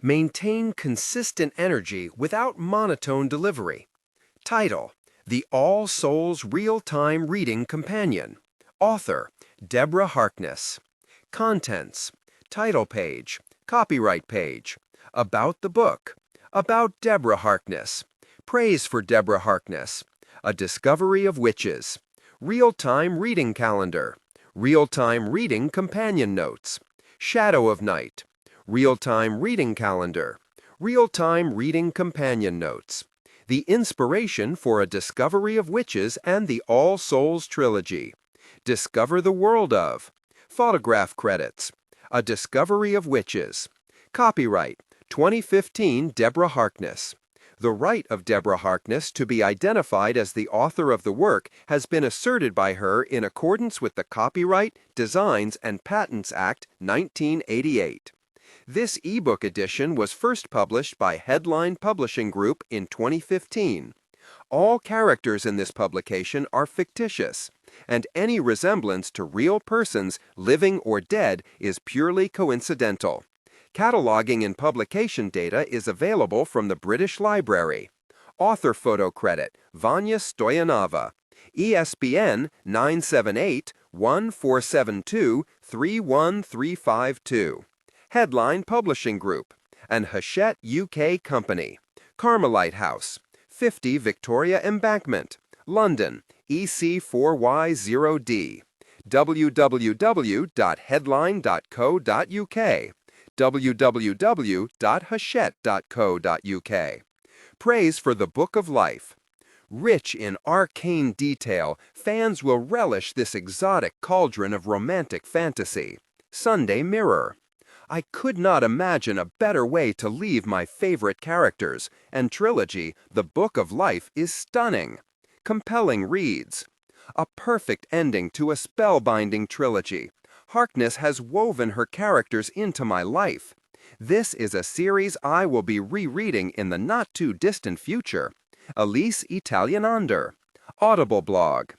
Maintain consistent energy without monotone delivery. Title: The All Souls Real-Time Reading Companion. Author: Deborah Harkness. Contents: Title page, Copyright page, About the book, About Deborah Harkness, Praise for Deborah Harkness, A Discovery of Witches, Real-Time Reading Calendar, Real-Time Reading Companion Notes, Shadow of Night, Real-Time Reading Calendar, Real-Time Reading Companion Notes, The Inspiration for A Discovery of Witches and the All Souls Trilogy, Discover the World of, Photograph Credits, A Discovery of Witches, Copyright 2015 Deborah Harkness. The right of Deborah Harkness to be identified as the author of the work has been asserted by her in accordance with the Copyright, Designs, and Patents Act 1988. This ebook edition was first published by Headline Publishing Group in 2015. All characters in this publication are fictitious, and any resemblance to real persons, living or dead, is purely coincidental. Cataloging and publication data is available from the British Library. Author photo credit, Vanya Stoyanova. ESBN 978-1472-31352. Headline Publishing Group. An Hachette UK company. Carmelite House. 50 Victoria Embankment, London, EC4Y0D. www.headline.co.uk. www.hachette.co.uk. Praise for the Book of Life. Rich in arcane detail, fans will relish this exotic cauldron of romantic fantasy. Sunday Mirror. I could not imagine a better way to leave my favorite characters, and trilogy, The Book of Life, is stunning. Compelling reads. A perfect ending to a spellbinding trilogy. Harkness has woven her characters into my life. This is a series I will be rereading in the not-too-distant future. Elise Italianander. Audible blog.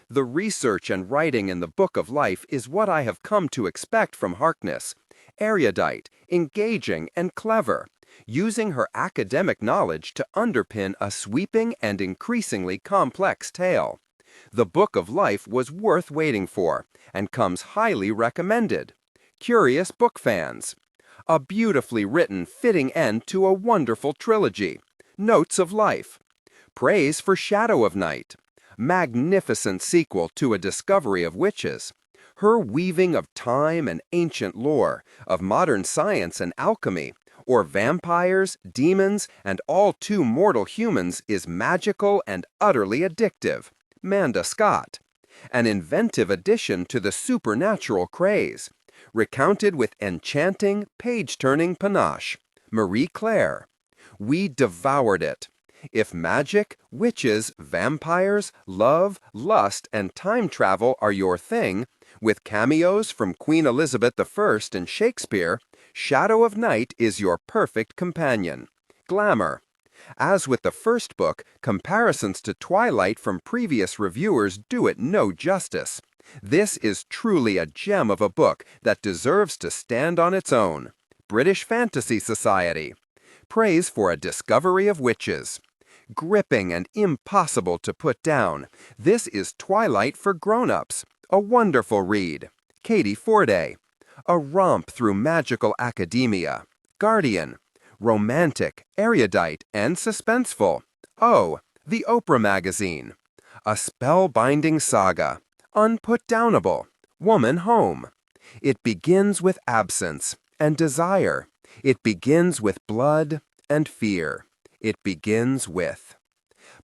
The research and writing in the Book of Life is what I have come to expect from Harkness. Erudite, engaging, and clever, using her academic knowledge to underpin a sweeping and increasingly complex tale. The Book of Life was worth waiting for, and comes highly recommended. Curious book fans. A beautifully written, fitting end to a wonderful trilogy. Notes of Life. Praise for Shadow of Night. Magnificent sequel to A Discovery of Witches. Her weaving of time and ancient lore, of modern science and alchemy, or vampires, demons, and all too mortal humans is magical and utterly addictive. Manda Scott. An inventive addition to the supernatural craze. Recounted with enchanting, page-turning panache. Marie Claire. We devoured it. If magic, witches, vampires, love, lust, and time travel are your thing, with cameos from Queen Elizabeth I and Shakespeare, Shadow of Night is your perfect companion. Glamour. As with the first book, comparisons to Twilight from previous reviewers do it no justice. This is truly a gem of a book that deserves to stand on its own. British Fantasy Society. Praise for A Discovery of Witches. Gripping and impossible to put down, this is Twilight for grown-ups. A wonderful read. Katie Forday. A romp through magical academia. Guardian. Romantic, erudite, and suspenseful. Oh, The Oprah Magazine. A spellbinding saga. Unputdownable. Woman Home. It begins with absence and desire. It begins with blood and fear. It begins with.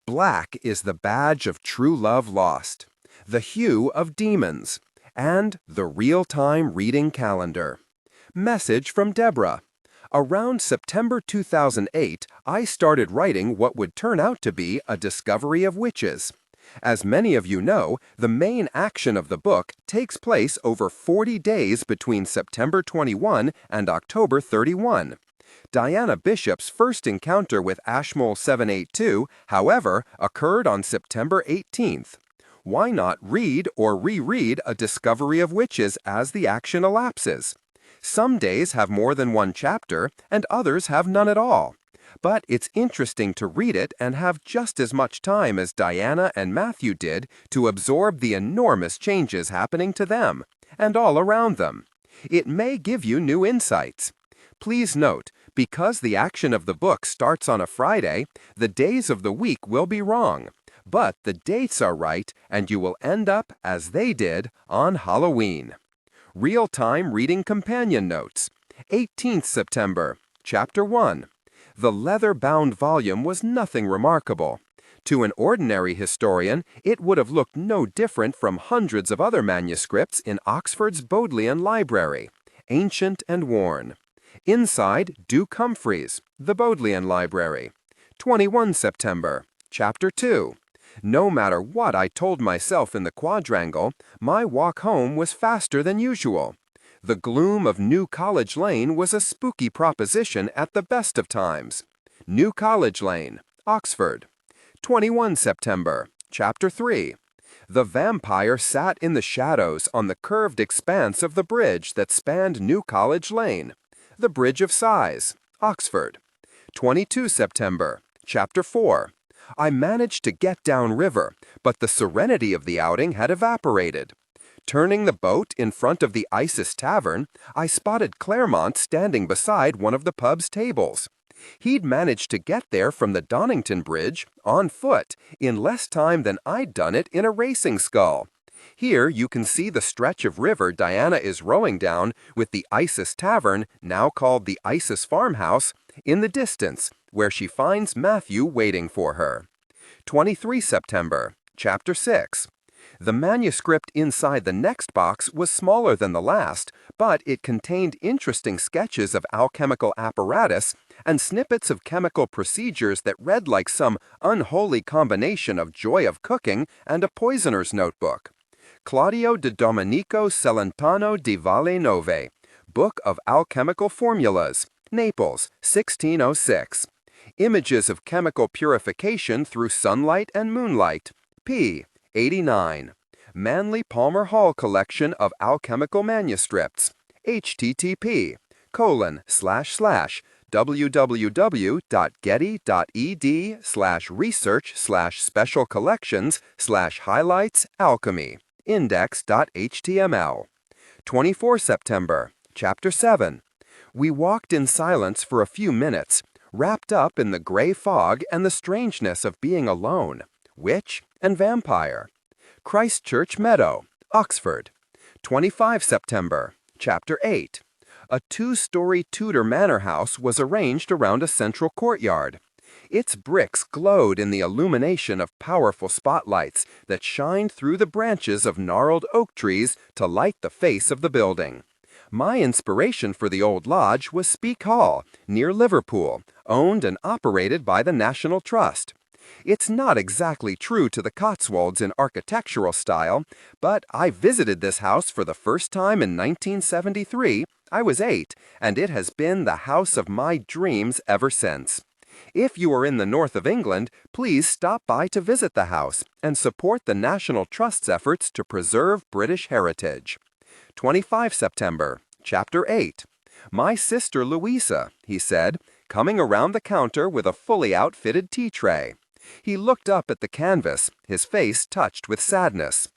Black is the badge of true love lost. The Hue of Demons, and the Real-Time Reading Calendar. Message from Deborah. Around September 2008, I started writing what would turn out to be A Discovery of Witches. As many of you know, the main action of the book takes place over 40 days between September 21 and October 31. Diana Bishop's first encounter with Ashmole 782, however, occurred on September 18th. Why not read or reread A Discovery of Witches as the action elapses? Some days have more than one chapter, and others have none at all. But it's interesting to read it and have just as much time as Diana and Matthew did to absorb the enormous changes happening to them and all around them. It may give you new insights. Please note, because the action of the book starts on a Friday, the days of the week will be wrong. But the dates are right, and you will end up, as they did, on Halloween. Real-time reading companion notes. 18th September, Chapter 1. The leather-bound volume was nothing remarkable. To an ordinary historian, it would have looked no different from hundreds of other manuscripts in Oxford's Bodleian Library, ancient and worn. Inside, Duke Humphreys, the Bodleian Library. 21 September, Chapter 2. No matter what I told myself in the quadrangle, my walk home was faster than usual. The gloom of New College Lane was a spooky proposition at the best of times. New College Lane, Oxford. 21 September, Chapter 3. The vampire sat in the shadows on the curved expanse of the bridge that spanned New College Lane. The Bridge of Sighs, Oxford. 22 September, Chapter 4. I managed to get downriver, but the serenity of the outing had evaporated. Turning the boat in front of the Isis Tavern, I spotted Clairmont standing beside one of the pub's tables. He'd managed to get there from the Donington Bridge, on foot, in less time than I'd done it in a racing scull. Here you can see the stretch of river Diana is rowing down with the Isis Tavern, now called the Isis Farmhouse, in the distance, where she finds Matthew waiting for her. 23 September, Chapter 6. The manuscript inside the next box was smaller than the last, but it contained interesting sketches of alchemical apparatus and snippets of chemical procedures that read like some unholy combination of Joy of Cooking and a poisoner's notebook. Claudio de Domenico Celentano di Valle Nove, Book of Alchemical Formulas, Naples, 1606. Images of chemical purification through sunlight and moonlight, p. 89. Manly Palmer Hall Collection of Alchemical Manuscripts, http://www.getty.ed/research/special-collections/highlights-alchemy, index.html. 24 September, Chapter 7. We walked in silence for a few minutes, wrapped up in the gray fog and the strangeness of being alone. Witch and Vampire. Christchurch Meadow, Oxford. 25 September, Chapter 8. A two-story Tudor manor house was arranged around a central courtyard. Its bricks glowed in the illumination of powerful spotlights that shined through the branches of gnarled oak trees to light the face of the building. My inspiration for the old lodge was Speke Hall, near Liverpool, owned and operated by the National Trust. It's not exactly true to the Cotswolds in architectural style, but I visited this house for the first time in 1973. I was 8, and it has been the house of my dreams ever since. If you are in the north of England, please stop by to visit the house and support the National Trust's efforts to preserve British heritage. 25 September, Chapter 8. My sister Louisa, he said, coming around the counter with a fully outfitted tea tray. He looked up at the canvas, his face touched with sadness.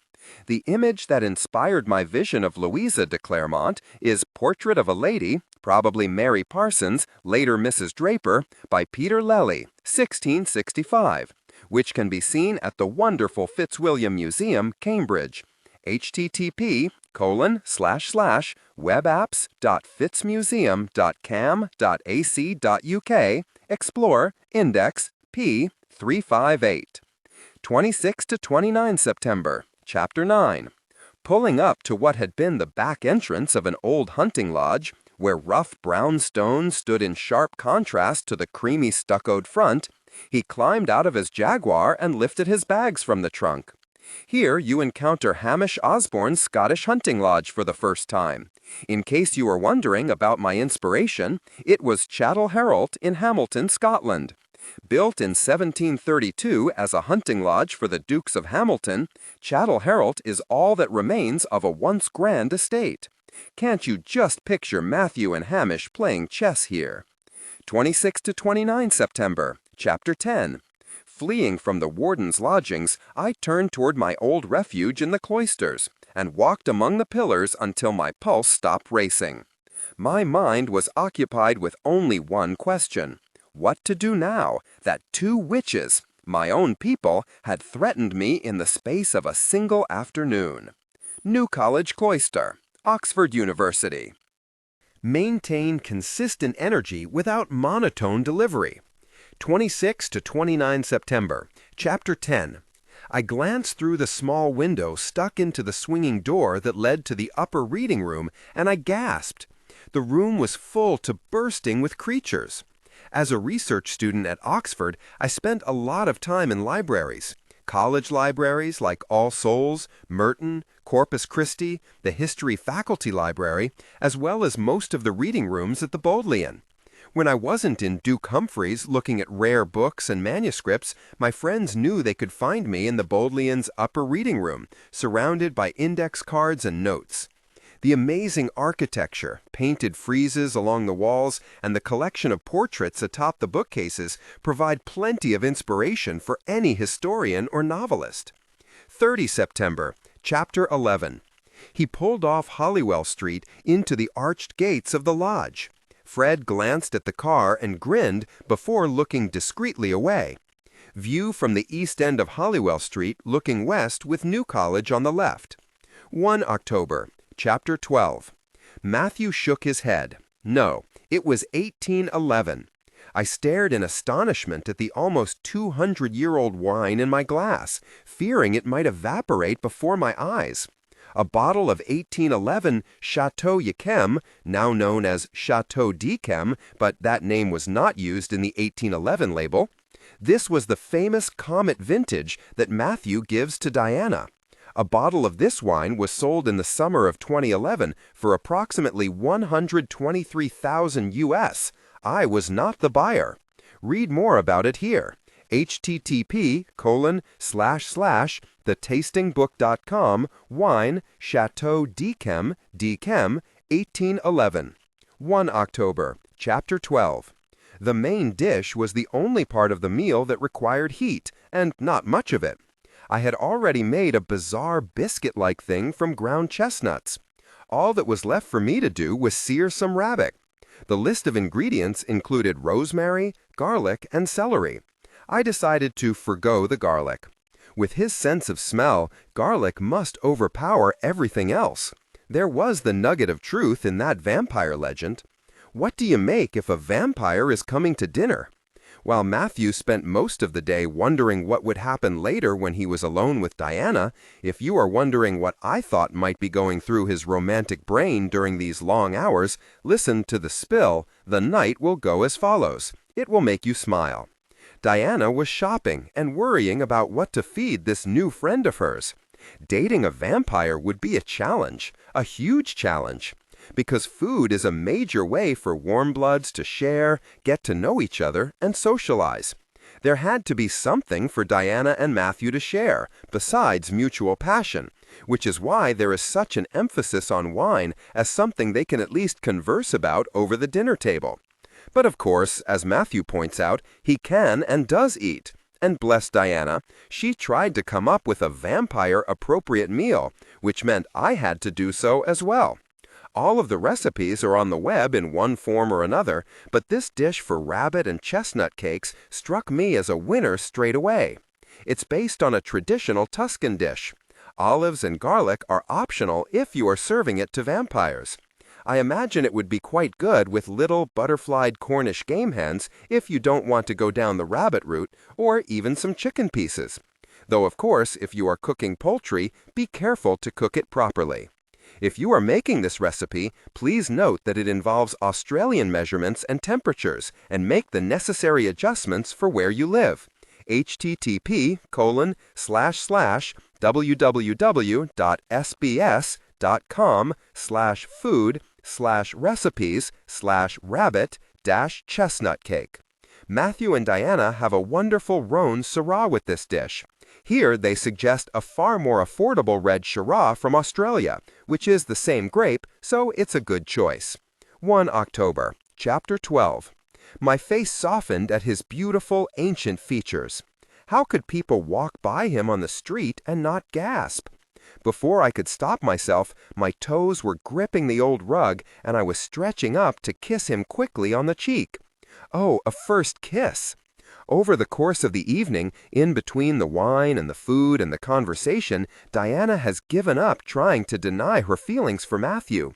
The image that inspired my vision of Louisa de Clairmont is Portrait of a Lady, probably Mary Parsons, later Mrs. Draper, by Peter Lely, 1665, which can be seen at the wonderful Fitzwilliam Museum, Cambridge. http://webapps.fitzmuseum.cam.ac.uk, explore, index, p. 358. 26 to 29 September, Chapter 9. Pulling up to what had been the back entrance of an old hunting lodge, where rough brown stone stood in sharp contrast to the creamy stuccoed front, he climbed out of his Jaguar and lifted his bags from the trunk. Here you encounter Hamish Osborne's Scottish Hunting Lodge for the first time. In case you are wondering about my inspiration, it was Chattel Herald in Hamilton, Scotland. Built in 1732 as a hunting lodge for the Dukes of Hamilton, Chattel Herald is all that remains of a once grand estate. Can't you just picture Matthew and Hamish playing chess here? 26 to 29 September, Chapter 10. Fleeing from the warden's lodgings, I turned toward my old refuge in the cloisters, and walked among the pillars until my pulse stopped racing. My mind was occupied with only one question: what to do now that two witches, my own people, had threatened me in the space of a single afternoon. New College Cloister, Oxford University. Maintain consistent energy without monotone delivery. 26 to 29 September, Chapter 10. I glanced through the small window stuck into the swinging door that led to the upper reading room, and I gasped. The room was full to bursting with creatures. As a research student at Oxford, I spent a lot of time in libraries. College libraries like All Souls, Merton, Corpus Christi, the History Faculty Library, as well as most of the reading rooms at the Bodleian. When I wasn't in Duke Humphreys looking at rare books and manuscripts, my friends knew they could find me in the Bodleian's upper reading room, surrounded by index cards and notes. The amazing architecture, painted friezes along the walls, and the collection of portraits atop the bookcases provide plenty of inspiration for any historian or novelist. 30 September, Chapter 11. He pulled off Holywell Street into the arched gates of the lodge. Fred glanced at the car and grinned before looking discreetly away. View from the east end of Holywell Street looking west with New College on the left. 1 October. Chapter 12. Matthew shook his head. No, it was 1811. I stared in astonishment at the almost 200-year-old wine in my glass, fearing it might evaporate before my eyes. A bottle of 1811 Chateau Yquem, now known as Chateau d'Yquem, but that name was not used in the 1811 label. This was the famous Comet vintage that Matthew gives to Diana. A bottle of this wine was sold in the summer of 2011 for approximately $123,000 US. I was not the buyer. Read more about it here. http://thetastingbook.com wine Chateau d'Yquem 1811. 1 October, Chapter 12. The main dish was the only part of the meal that required heat, and not much of it. I had already made a bizarre biscuit-like thing from ground chestnuts. All that was left for me to do was sear some rabbit. The list of ingredients included rosemary, garlic, and celery. I decided to forgo the garlic. With his sense of smell, garlic must overpower everything else. There was the nugget of truth in that vampire legend. What do you make if a vampire is coming to dinner? While Matthew spent most of the day wondering what would happen later when he was alone with Diana, if you are wondering what I thought might be going through his romantic brain during these long hours, listen to the spill. The night will go as follows. It will make you smile. Diana was shopping and worrying about what to feed this new friend of hers. Dating a vampire would be a challenge, a huge challenge, because food is a major way for warm bloods to share, get to know each other, and socialize. There had to be something for Diana and Matthew to share, besides mutual passion, which is why there is such an emphasis on wine as something they can at least converse about over the dinner table. But of course, as Matthew points out, he can and does eat. And bless Diana, she tried to come up with a vampire-appropriate meal, which meant I had to do so as well. All of the recipes are on the web in one form or another, but this dish for rabbit and chestnut cakes struck me as a winner straight away. It's based on a traditional Tuscan dish. Olives and garlic are optional if you are serving it to vampires. I imagine it would be quite good with little butterflied Cornish game hens if you don't want to go down the rabbit route, or even some chicken pieces. Though of course, if you are cooking poultry, be careful to cook it properly. If you are making this recipe, please note that it involves Australian measurements and temperatures, and make the necessary adjustments for where you live. http://www.sbs.com/food/recipes/rabbit-chestnut cake. Matthew and Diana have a wonderful Rhone Syrah with this dish. Here they suggest a far more affordable red Shiraz from Australia, which is the same grape, so it's a good choice. 1 October, Chapter 12. My face softened at his beautiful, ancient features. How could people walk by him on the street and not gasp? Before I could stop myself, my toes were gripping the old rug, and I was stretching up to kiss him quickly on the cheek. Oh, a first kiss! Over the course of the evening, in between the wine and the food and the conversation, Diana has given up trying to deny her feelings for Matthew.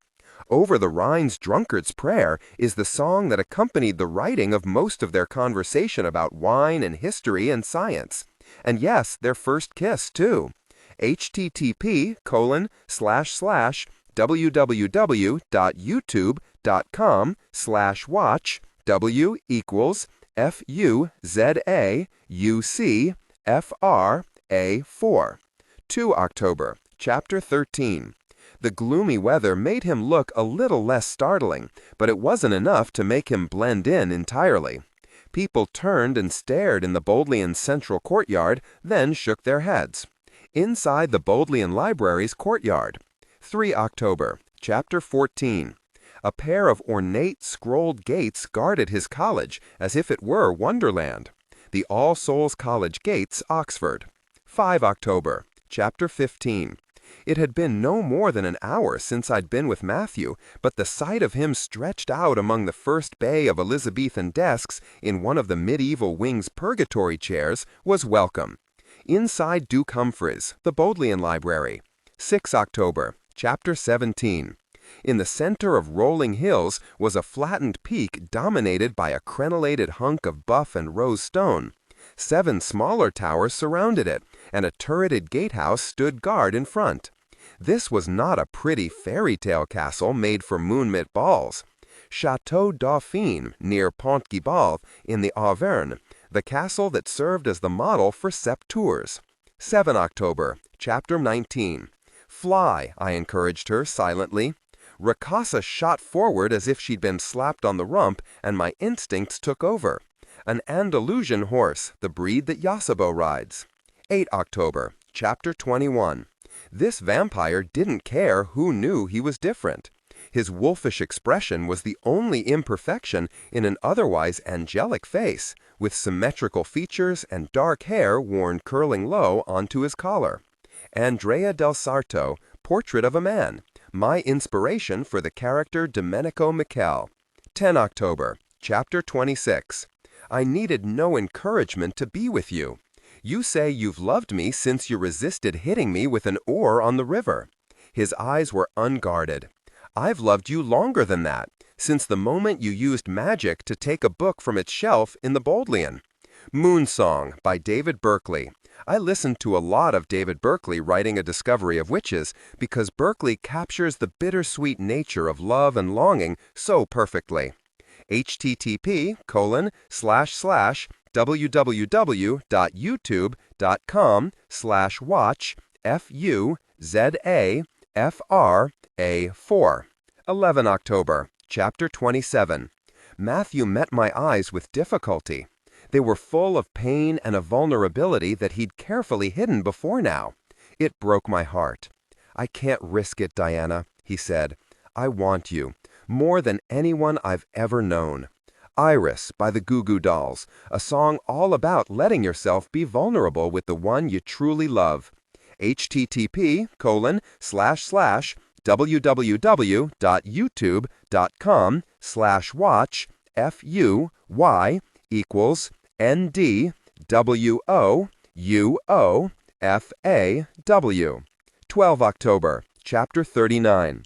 Over the Rhine's Drunkard's Prayer is the song that accompanied the writing of most of their conversation about wine and history and science. And yes, their first kiss, too. http://www.youtube.com/watch W equals FUZAUCFRA4. 2 October, Chapter 13. The gloomy weather made him look a little less startling, but it wasn't enough to make him blend in entirely. People turned and stared in the Bodleian central courtyard, then shook their heads. Inside the Bodleian Library's courtyard. 3 October, Chapter 14. A pair of ornate scrolled gates guarded his college as if it were Wonderland. The All Souls College Gates, Oxford. 5 October, Chapter 15. It had been no more than an hour since I'd been with Matthew, but the sight of him stretched out among the first bay of Elizabethan desks in one of the medieval wing's purgatory chairs was welcome. Inside Duke Humphreys, the Bodleian Library. 6 October, Chapter 17. In the center of rolling hills was a flattened peak dominated by a crenellated hunk of buff and rose stone. 7 smaller towers surrounded it, and a turreted gatehouse stood guard in front. This was not a pretty fairy tale castle made for moonlit balls. Château Dauphine, near Pont Gibault, in the Auvergne, the castle that served as the model for Sept Tours. 7 October, Chapter 19. Fly, I encouraged her silently. Rakasa shot forward as if she'd been slapped on the rump, and my instincts took over. An Andalusian horse, the breed that Yasabo rides. 8 October, Chapter 21. This vampire didn't care who knew he was different. His wolfish expression was the only imperfection in an otherwise angelic face, with symmetrical features and dark hair worn curling low onto his collar. Andrea del Sarto, Portrait of a Man, my inspiration for the character Domenico Michel. 10 October, Chapter 26. I needed no encouragement to be with you. You say you've loved me since you resisted hitting me with an oar on the river. His eyes were unguarded. I've loved you longer than that, since the moment you used magic to take a book from its shelf in the Bodleian. Moon Song by David Berkeley. I listened to a lot of David Berkeley writing A Discovery of Witches because Berkeley captures the bittersweet nature of love and longing so perfectly. http://www.youtube.com/watch FUZAFRA4. 11 October, Chapter 27. Matthew met my eyes with difficulty. They were full of pain and a vulnerability that he'd carefully hidden before now. It broke my heart. I can't risk it, Diana, he said. I want you, more than anyone I've ever known. Iris by the Goo Goo Dolls, a song all about letting yourself be vulnerable with the one you truly love. http://www.youtube.com/watch FUY equals NDWOUOFAW. 12 October, Chapter 39.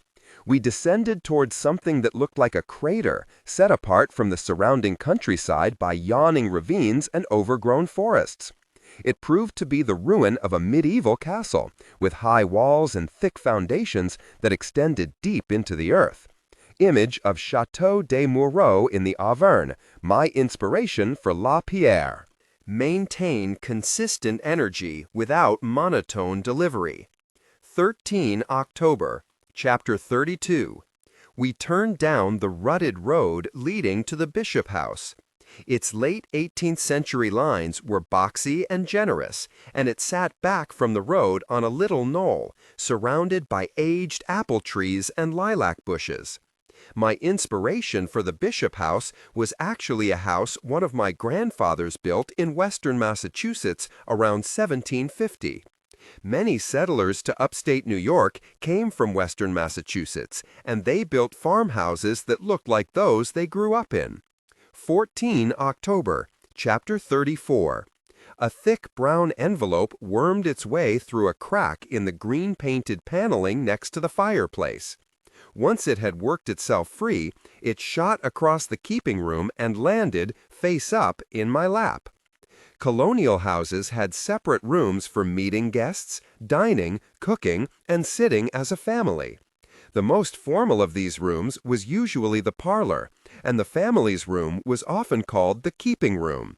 We descended towards something that looked like a crater, set apart from the surrounding countryside by yawning ravines and overgrown forests. It proved to be the ruin of a medieval castle, with high walls and thick foundations that extended deep into the earth. Image of Château des Moureaux in the Auvergne, my inspiration for La Pierre. Maintain consistent energy without monotone delivery. 13 October, Chapter 32. We turned down the rutted road leading to the Bishop House. Its late 18th century lines were boxy and generous, and it sat back from the road on a little knoll, surrounded by aged apple trees and lilac bushes. My inspiration for the Bishop House was actually a house one of my grandfathers built in western Massachusetts around 1750. Many settlers to upstate New York came from western Massachusetts, and they built farmhouses that looked like those they grew up in. 14 October, Chapter 34. A thick brown envelope wormed its way through a crack in the green-painted paneling next to the fireplace. Once it had worked itself free, it shot across the keeping room and landed, face up, in my lap. Colonial houses had separate rooms for meeting guests, dining, cooking, and sitting as a family. The most formal of these rooms was usually the parlor, and the family's room was often called the keeping room.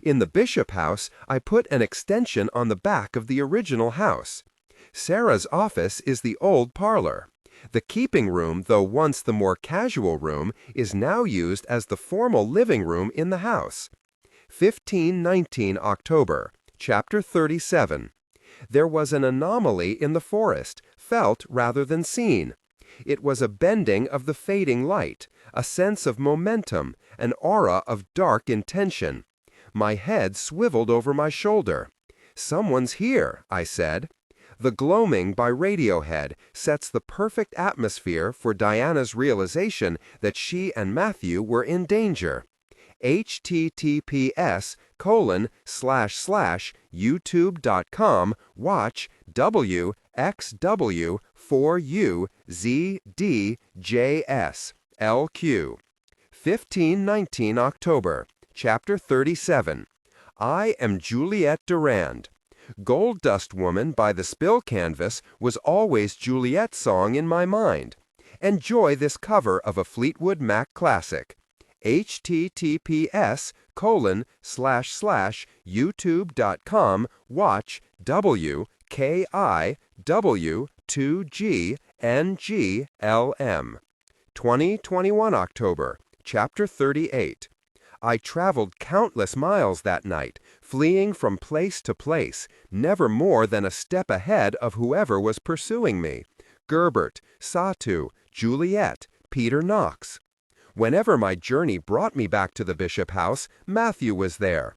In the Bishop House, I put an extension on the back of the original house. Sarah's office is the old parlor. The keeping room, though once the more casual room, is now used as the formal living room in the house. 1519 October, Chapter 37. There was an anomaly in the forest, felt rather than seen. It was a bending of the fading light, a sense of momentum, an aura of dark intention. My head swiveled over my shoulder. "Someone's here," I said. The Gloaming by Radiohead sets the perfect atmosphere for Diana's realization that she and Matthew were in danger. https://youtube.com watch WXW4UZDJS LQ. 1519 October, Chapter 37. I am Juliet Durand. Gold Dust Woman by the Spill Canvas was always Juliet's song in my mind. Enjoy this cover of a Fleetwood Mac classic. https://youtube.com watch WKIW2GNGLM. 2021 October, Chapter 38. I traveled countless miles that night, fleeing from place to place, never more than a step ahead of whoever was pursuing me. Gerbert, Satu, Juliet, Peter Knox. Whenever my journey brought me back to the Bishop House, Matthew was there.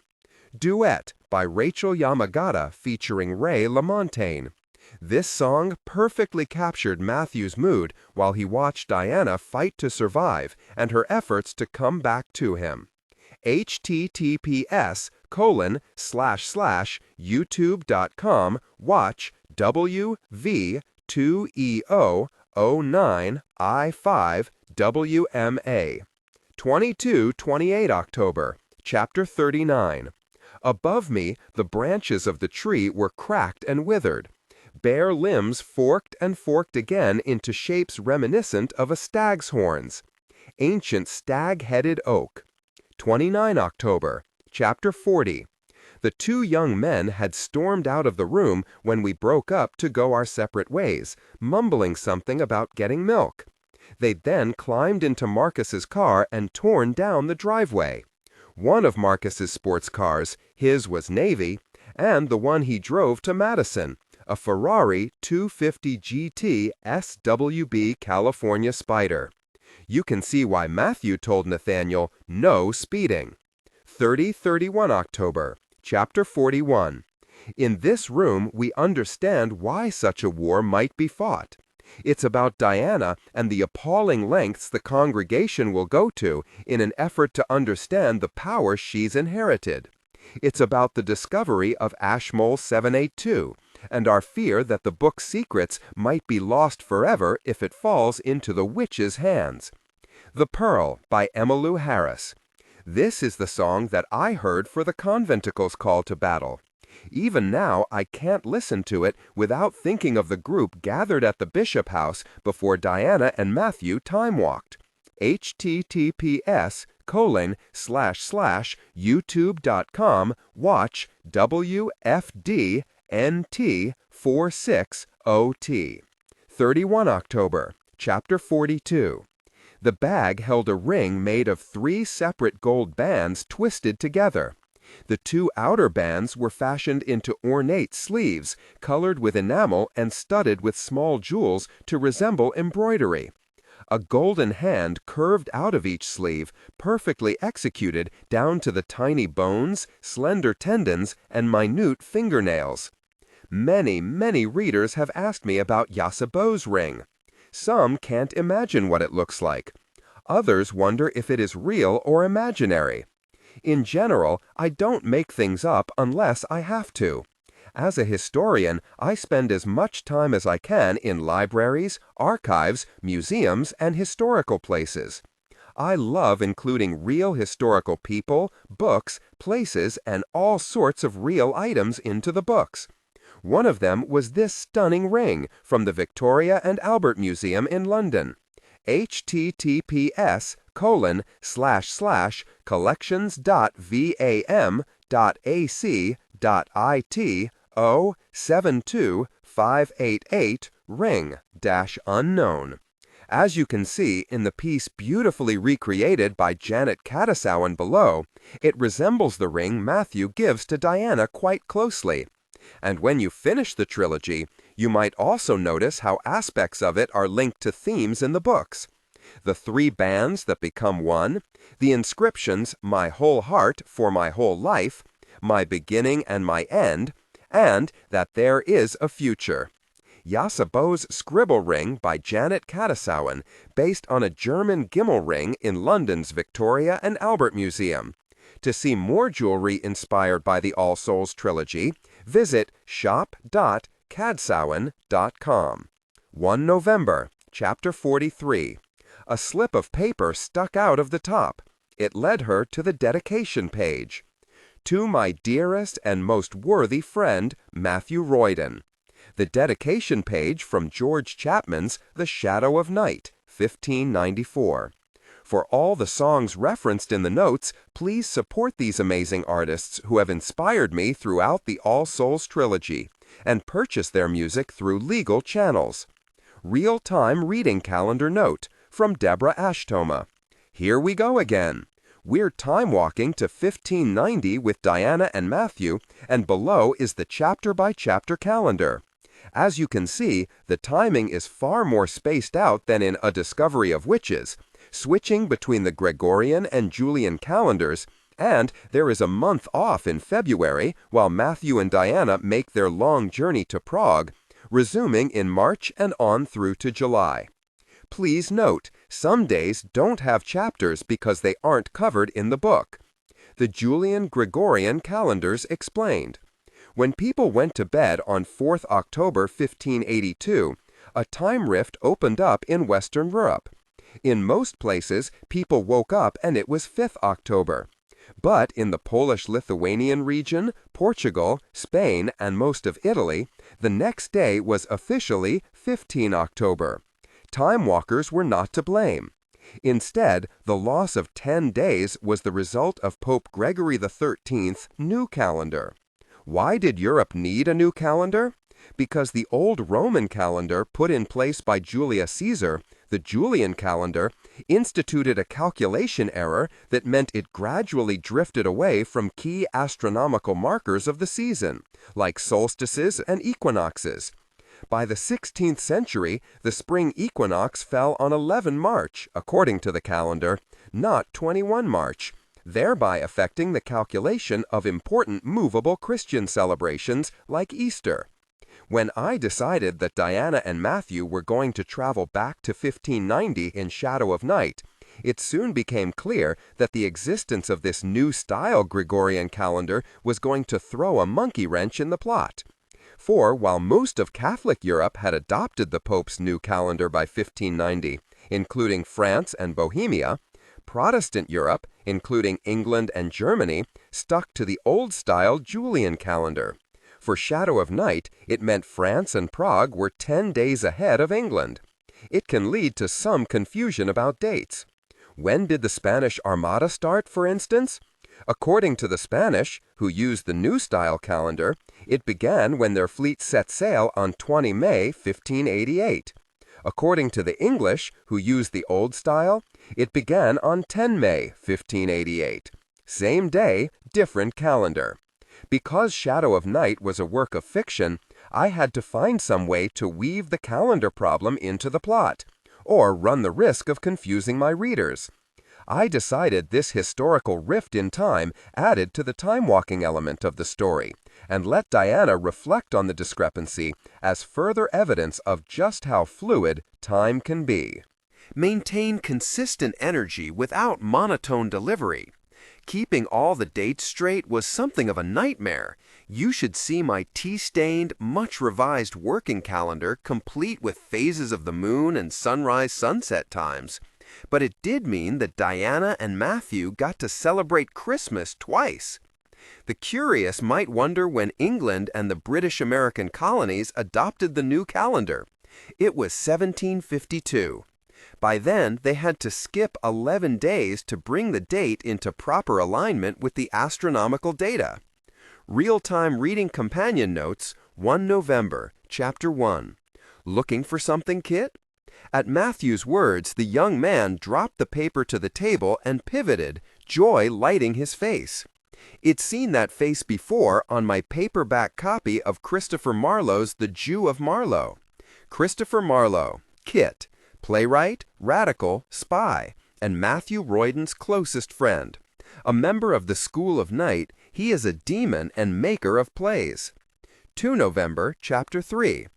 Duet by Rachel Yamagata featuring Ray LaMontagne. This song perfectly captured Matthew's mood while he watched Diana fight to survive and her efforts to come back to him. https://youtube.com watch WV2EO09I5WMA. 22-28 October, Chapter 39. Above me, the branches of the tree were cracked and withered. Bare limbs forked and forked again into shapes reminiscent of a stag's horns. Ancient stag-headed oak. 29 October, Chapter 40. The two young men had stormed out of the room when we broke up to go our separate ways, mumbling something about getting milk. They'd then climbed into Marcus's car and torn down the driveway. One of Marcus's sports cars, his was navy, and the one he drove to Madison, a Ferrari 250 GT SWB California Spider. You can see why Matthew told Nathaniel, no speeding. 30-31 October, Chapter 41. In this room, we understand why such a war might be fought. It's about Diana and the appalling lengths the congregation will go to in an effort to understand the power she's inherited. It's about the discovery of Ashmole 782 and our fear that the book's secrets might be lost forever if it falls into the witch's hands. The Pearl by Emmylou Harris. This is the song that I heard for the conventicle's call to battle. Even now, I can't listen to it without thinking of the group gathered at the Bishop House before Diana and Matthew time-walked. https://youtube.com watch WFDNT46OT. 31 October, Chapter 42. The bag held a ring made of 3 separate gold bands twisted together. The 2 outer bands were fashioned into ornate sleeves, colored with enamel and studded with small jewels to resemble embroidery. A golden hand curved out of each sleeve, perfectly executed down to the tiny bones, slender tendons, and minute fingernails. Many, many readers have asked me about Ysabeau's ring. Some can't imagine what it looks like. Others wonder if it is real or imaginary. In general, I don't make things up unless I have to. As a historian, I spend as much time as I can in libraries, archives, museums, and historical places. I love including real historical people, books, places, and all sorts of real items into the books. One of them was this stunning ring from the Victoria and Albert Museum in London. https://collections.vam.ac.it 072588 ring-unknown. As you can see in the piece beautifully recreated by Janet Katasowen below, it resembles the ring Matthew gives to Diana quite closely. And when you finish the trilogy, you might also notice how aspects of it are linked to themes in the books. The 3 bands that become one, the inscriptions, "My whole heart for my whole life," "My beginning and my end," and that there is a future. Ysabeau's scribble ring by Janet Katasowen, based on a German Gimmel ring in London's Victoria and Albert Museum. To see more jewelry inspired by the All Souls trilogy, visit shop.kadsowen.com. 1 November, Chapter 43. A slip of paper stuck out of the top. It led her to the dedication page. To my dearest and most worthy friend, Matthew Royden. The dedication page from George Chapman's The Shadow of Night, 1594. For all the songs referenced in the notes, please support these amazing artists who have inspired me throughout the All Souls trilogy, and purchase their music through legal channels. Real-time reading calendar note from Deborah Ashtoma. Here we go again. We're time-walking to 1590 with Diana and Matthew, and below is the chapter-by-chapter calendar. As you can see, the timing is far more spaced out than in A Discovery of Witches, switching between the Gregorian and Julian calendars, and there is a month off in February while Matthew and Diana make their long journey to Prague, resuming in March and on through to July. Please note, some days don't have chapters because they aren't covered in the book. The Julian-Gregorian calendars explained. When people went to bed on 4th October 1582, a time rift opened up in Western Europe. In most places, people woke up and it was 5th October. But in the Polish-Lithuanian region, Portugal, Spain, and most of Italy, the next day was officially 15 October. Time walkers were not to blame. Instead, the loss of 10 days was the result of Pope Gregory XIII's new calendar. Why did Europe need a new calendar? Because the old Roman calendar put in place by Julius Caesar, the Julian calendar, instituted a calculation error that meant it gradually drifted away from key astronomical markers of the season, like solstices and equinoxes. By the 16th century, the spring equinox fell on 11 March, according to the calendar, not 21 March, thereby affecting the calculation of important movable Christian celebrations like Easter. When I decided that Diana and Matthew were going to travel back to 1590 in Shadow of Night, it soon became clear that the existence of this new style Gregorian calendar was going to throw a monkey wrench in the plot. For while most of Catholic Europe had adopted the Pope's new calendar by 1590, including France and Bohemia, Protestant Europe, including England and Germany, stuck to the old-style Julian calendar. For Shadow of Night, it meant France and Prague were 10 days ahead of England. It can lead to some confusion about dates. When did the Spanish Armada start, for instance? According to the Spanish, who used the new style calendar, it began when their fleet set sail on 20 May 1588. According to the English, who used the old style, it began on 10 May, 1588. Same day, different calendar. Because Shadow of Night was a work of fiction, I had to find some way to weave the calendar problem into the plot, or run the risk of confusing my readers. I decided this historical rift in time added to the time-walking element of the story, and let Diana reflect on the discrepancy as further evidence of just how fluid time can be. Maintain consistent energy without monotone delivery. Keeping all the dates straight was something of a nightmare. You should see my tea-stained, much-revised working calendar complete with phases of the moon and sunrise-sunset times. But it did mean that Diana and Matthew got to celebrate Christmas twice. The curious might wonder when England and the British American colonies adopted the new calendar. It was 1752. By then, they had to skip 11 days to bring the date into proper alignment with the astronomical data. Real-time reading companion notes, 1 November, Chapter 1. Looking for something, Kit? At Matthew's words, the young man dropped the paper to the table and pivoted, joy lighting his face. I'd seen that face before on my paperback copy of Christopher Marlowe's The Jew of Marlowe. Christopher Marlowe, Kit, playwright, radical, spy, and Matthew Royden's closest friend. A member of the School of Night, he is a demon and maker of plays. 2 November, Chapter 3.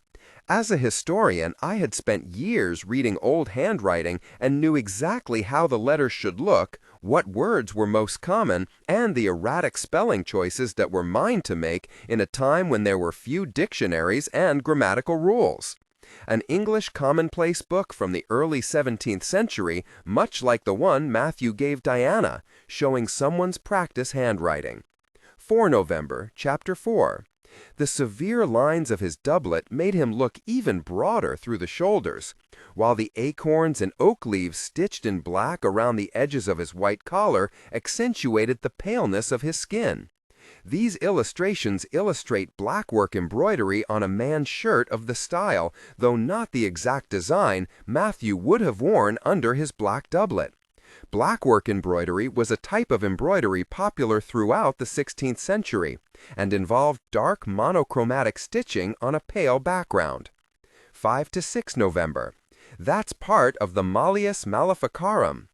As a historian, I had spent years reading old handwriting and knew exactly how the letters should look, what words were most common, and the erratic spelling choices that were mine to make in a time when there were few dictionaries and grammatical rules. An English commonplace book from the early 17th century, much like the one Matthew gave Diana, showing someone's practice handwriting. 4 November, Chapter 4. The severe lines of his doublet made him look even broader through the shoulders, while the acorns and oak leaves stitched in black around the edges of his white collar accentuated the paleness of his skin. These illustrations illustrate blackwork embroidery on a man's shirt of the style, though not the exact design Matthew would have worn under his black doublet. Blackwork embroidery was a type of embroidery popular throughout the 16th century, and involved dark monochromatic stitching on a pale background. 5 to 6 November. That's part of the Malleus Maleficarum.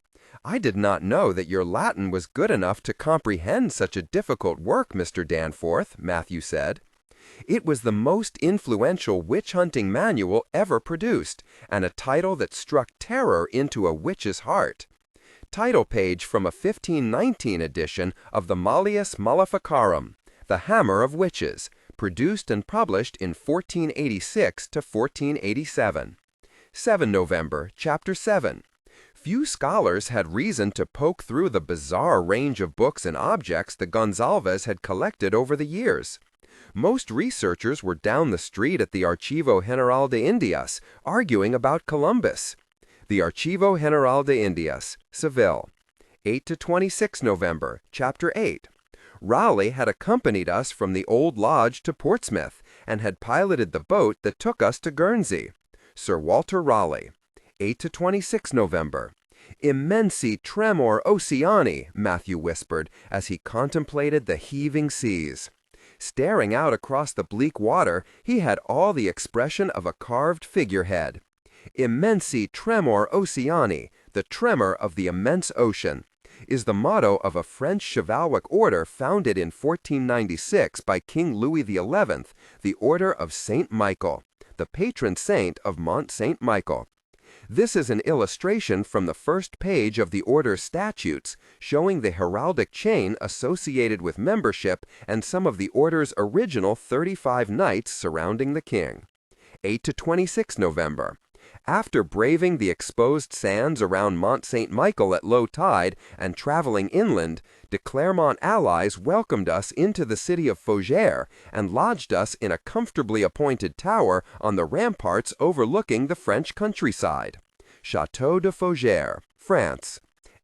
I did not know that your Latin was good enough to comprehend such a difficult work, Mr. Danforth, Matthew said. It was the most influential witch-hunting manual ever produced, and a title that struck terror into a witch's heart. Title page from a 1519 edition of the Malleus Maleficarum, The Hammer of Witches, produced and published in 1486 to 1487. 7 November, Chapter 7. Few scholars had reason to poke through the bizarre range of books and objects that Gonzalez had collected over the years. Most researchers were down the street at the Archivo General de Indias, arguing about Columbus. The Archivo General de Indias, Seville. 8 to 26 November, Chapter 8. Raleigh had accompanied us from the Old Lodge to Portsmouth, and had piloted the boat that took us to Guernsey. Sir Walter Raleigh. 8 to 26 November. Immensi tremor oceani, Matthew whispered as he contemplated the heaving seas. Staring out across the bleak water, he had all the expression of a carved figurehead. Immensi tremor oceani, the tremor of the immense ocean, is the motto of a French chivalric order founded in 1496 by King Louis XI, the Order of Saint Michael, the patron saint of Mont Saint Michael. This is an illustration from the first page of the Order's statutes, showing the heraldic chain associated with membership and some of the Order's original 35 knights surrounding the king. 8 to 26 November. After braving the exposed sands around Mont Saint Michael at low tide and traveling inland, the Clairmont allies welcomed us into the city of Fougères and lodged us in a comfortably appointed tower on the ramparts overlooking the French countryside. Château de Fougères, France.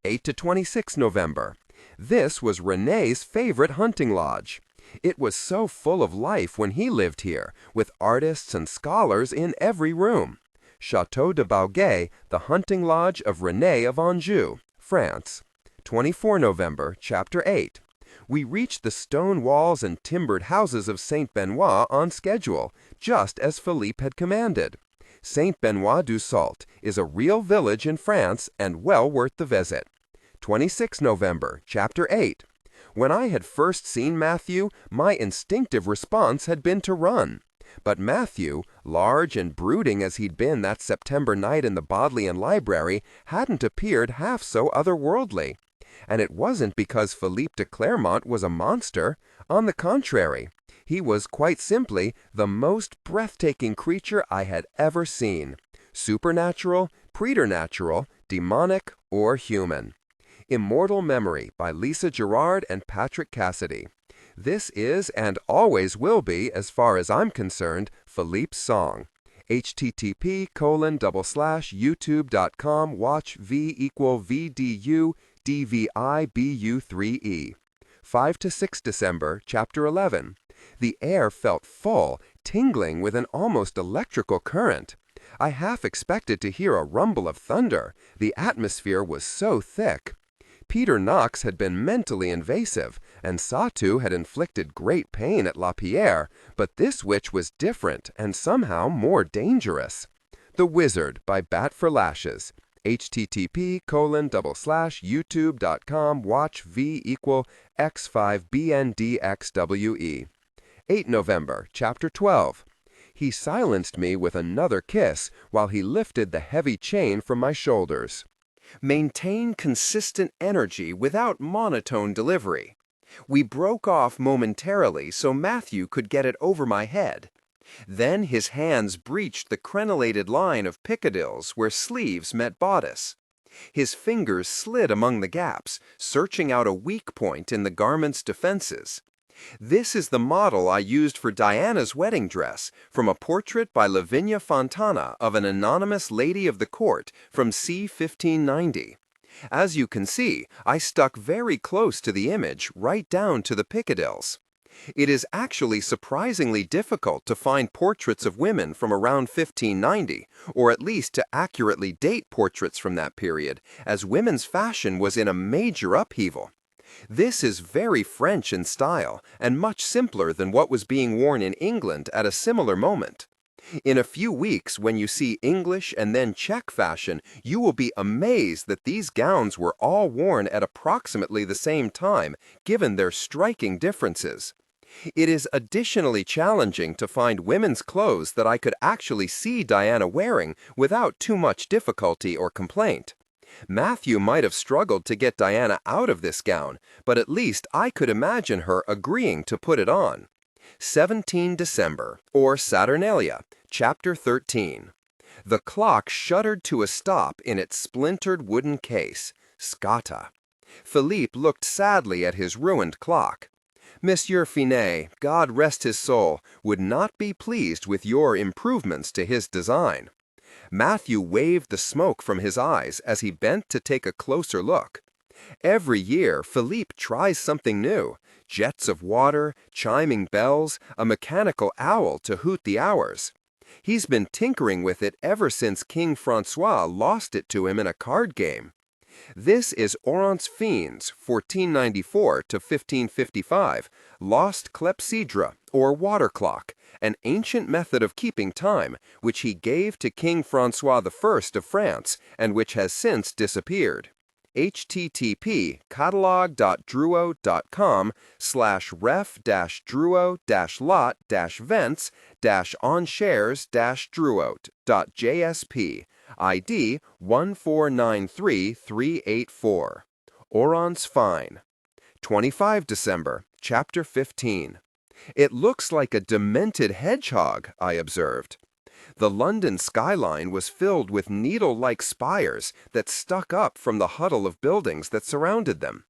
8 to 26 November. This was René's favorite hunting lodge. It was so full of life when he lived here, with artists and scholars in every room. Château de Bauguet, the hunting lodge of René of Anjou, France. 24 November, Chapter 8. We reached the stone walls and timbered houses of Saint Benoit on schedule, just as Philippe had commanded. Saint Benoit du Sault is a real village in France and well worth the visit. 26 November, Chapter 8. When I had first seen Matthew, my instinctive response had been to run. But Matthew, large and brooding as he'd been that September night in the Bodleian Library, hadn't appeared half so otherworldly. And it wasn't because Philippe de Clairmont was a monster. On the contrary, he was quite simply the most breathtaking creature I had ever seen. Supernatural, preternatural, demonic, or human. Immortal Memory by Lisa Gerard and Patrick Cassidy. This is and always will be, as far as I'm concerned, Philippe's song. http://youtube.com watch v=vdu dvibu3e. 5 to 6 December, Chapter 11. The air felt full, tingling with an almost electrical current. I half expected to hear a rumble of thunder. The atmosphere was so thick. Peter Knox had been mentally invasive, and Satu had inflicted great pain at Lapierre, but this witch was different and somehow more dangerous. The Wizard by Bat for Lashes. http://youtube.com watch v=x5bndxwe. 8 November, Chapter 12. He silenced me with another kiss while he lifted the heavy chain from my shoulders. Maintain consistent energy without monotone delivery. We broke off momentarily so Matthew could get it over my head. Then his hands breached the crenellated line of pickadilles where sleeves met bodice. His fingers slid among the gaps, searching out a weak point in the garment's defenses. This is the model I used for Diana's wedding dress, from a portrait by Lavinia Fontana of an anonymous lady of the court from c. 1590. As you can see, I stuck very close to the image, right down to the pickadilles. It is actually surprisingly difficult to find portraits of women from around 1590, or at least to accurately date portraits from that period, as women's fashion was in a major upheaval. This is very French in style, and much simpler than what was being worn in England at a similar moment. In a few weeks, when you see English and then Czech fashion, you will be amazed that these gowns were all worn at approximately the same time, given their striking differences. It is additionally challenging to find women's clothes that I could actually see Diana wearing without too much difficulty or complaint. Matthew might have struggled to get Diana out of this gown, but at least I could imagine her agreeing to put it on. 17 December, or Saturnalia, Chapter 13. The clock shuddered to a stop in its splintered wooden case. Scotta. Philippe looked sadly at his ruined clock. Monsieur Finet, God rest his soul, would not be pleased with your improvements to his design. Matthew waved the smoke from his eyes as he bent to take a closer look. Every year, Philippe tries something new. Jets of water, chiming bells, a mechanical owl to hoot the hours. He's been tinkering with it ever since King Francois lost it to him in a card game. This is Oronce Fiennes, 1494 to 1555, lost clepsydra, or water clock, an ancient method of keeping time, which he gave to King Francois I of France, and which has since disappeared. http://ref-drouot.com/res-enchères-drouot.jsp ID 1493384. Oronce Fine. 25 December, Chapter 15. It looks like a demented hedgehog, I observed. The London skyline was filled with needle-like spires that stuck up from the huddle of buildings that surrounded them.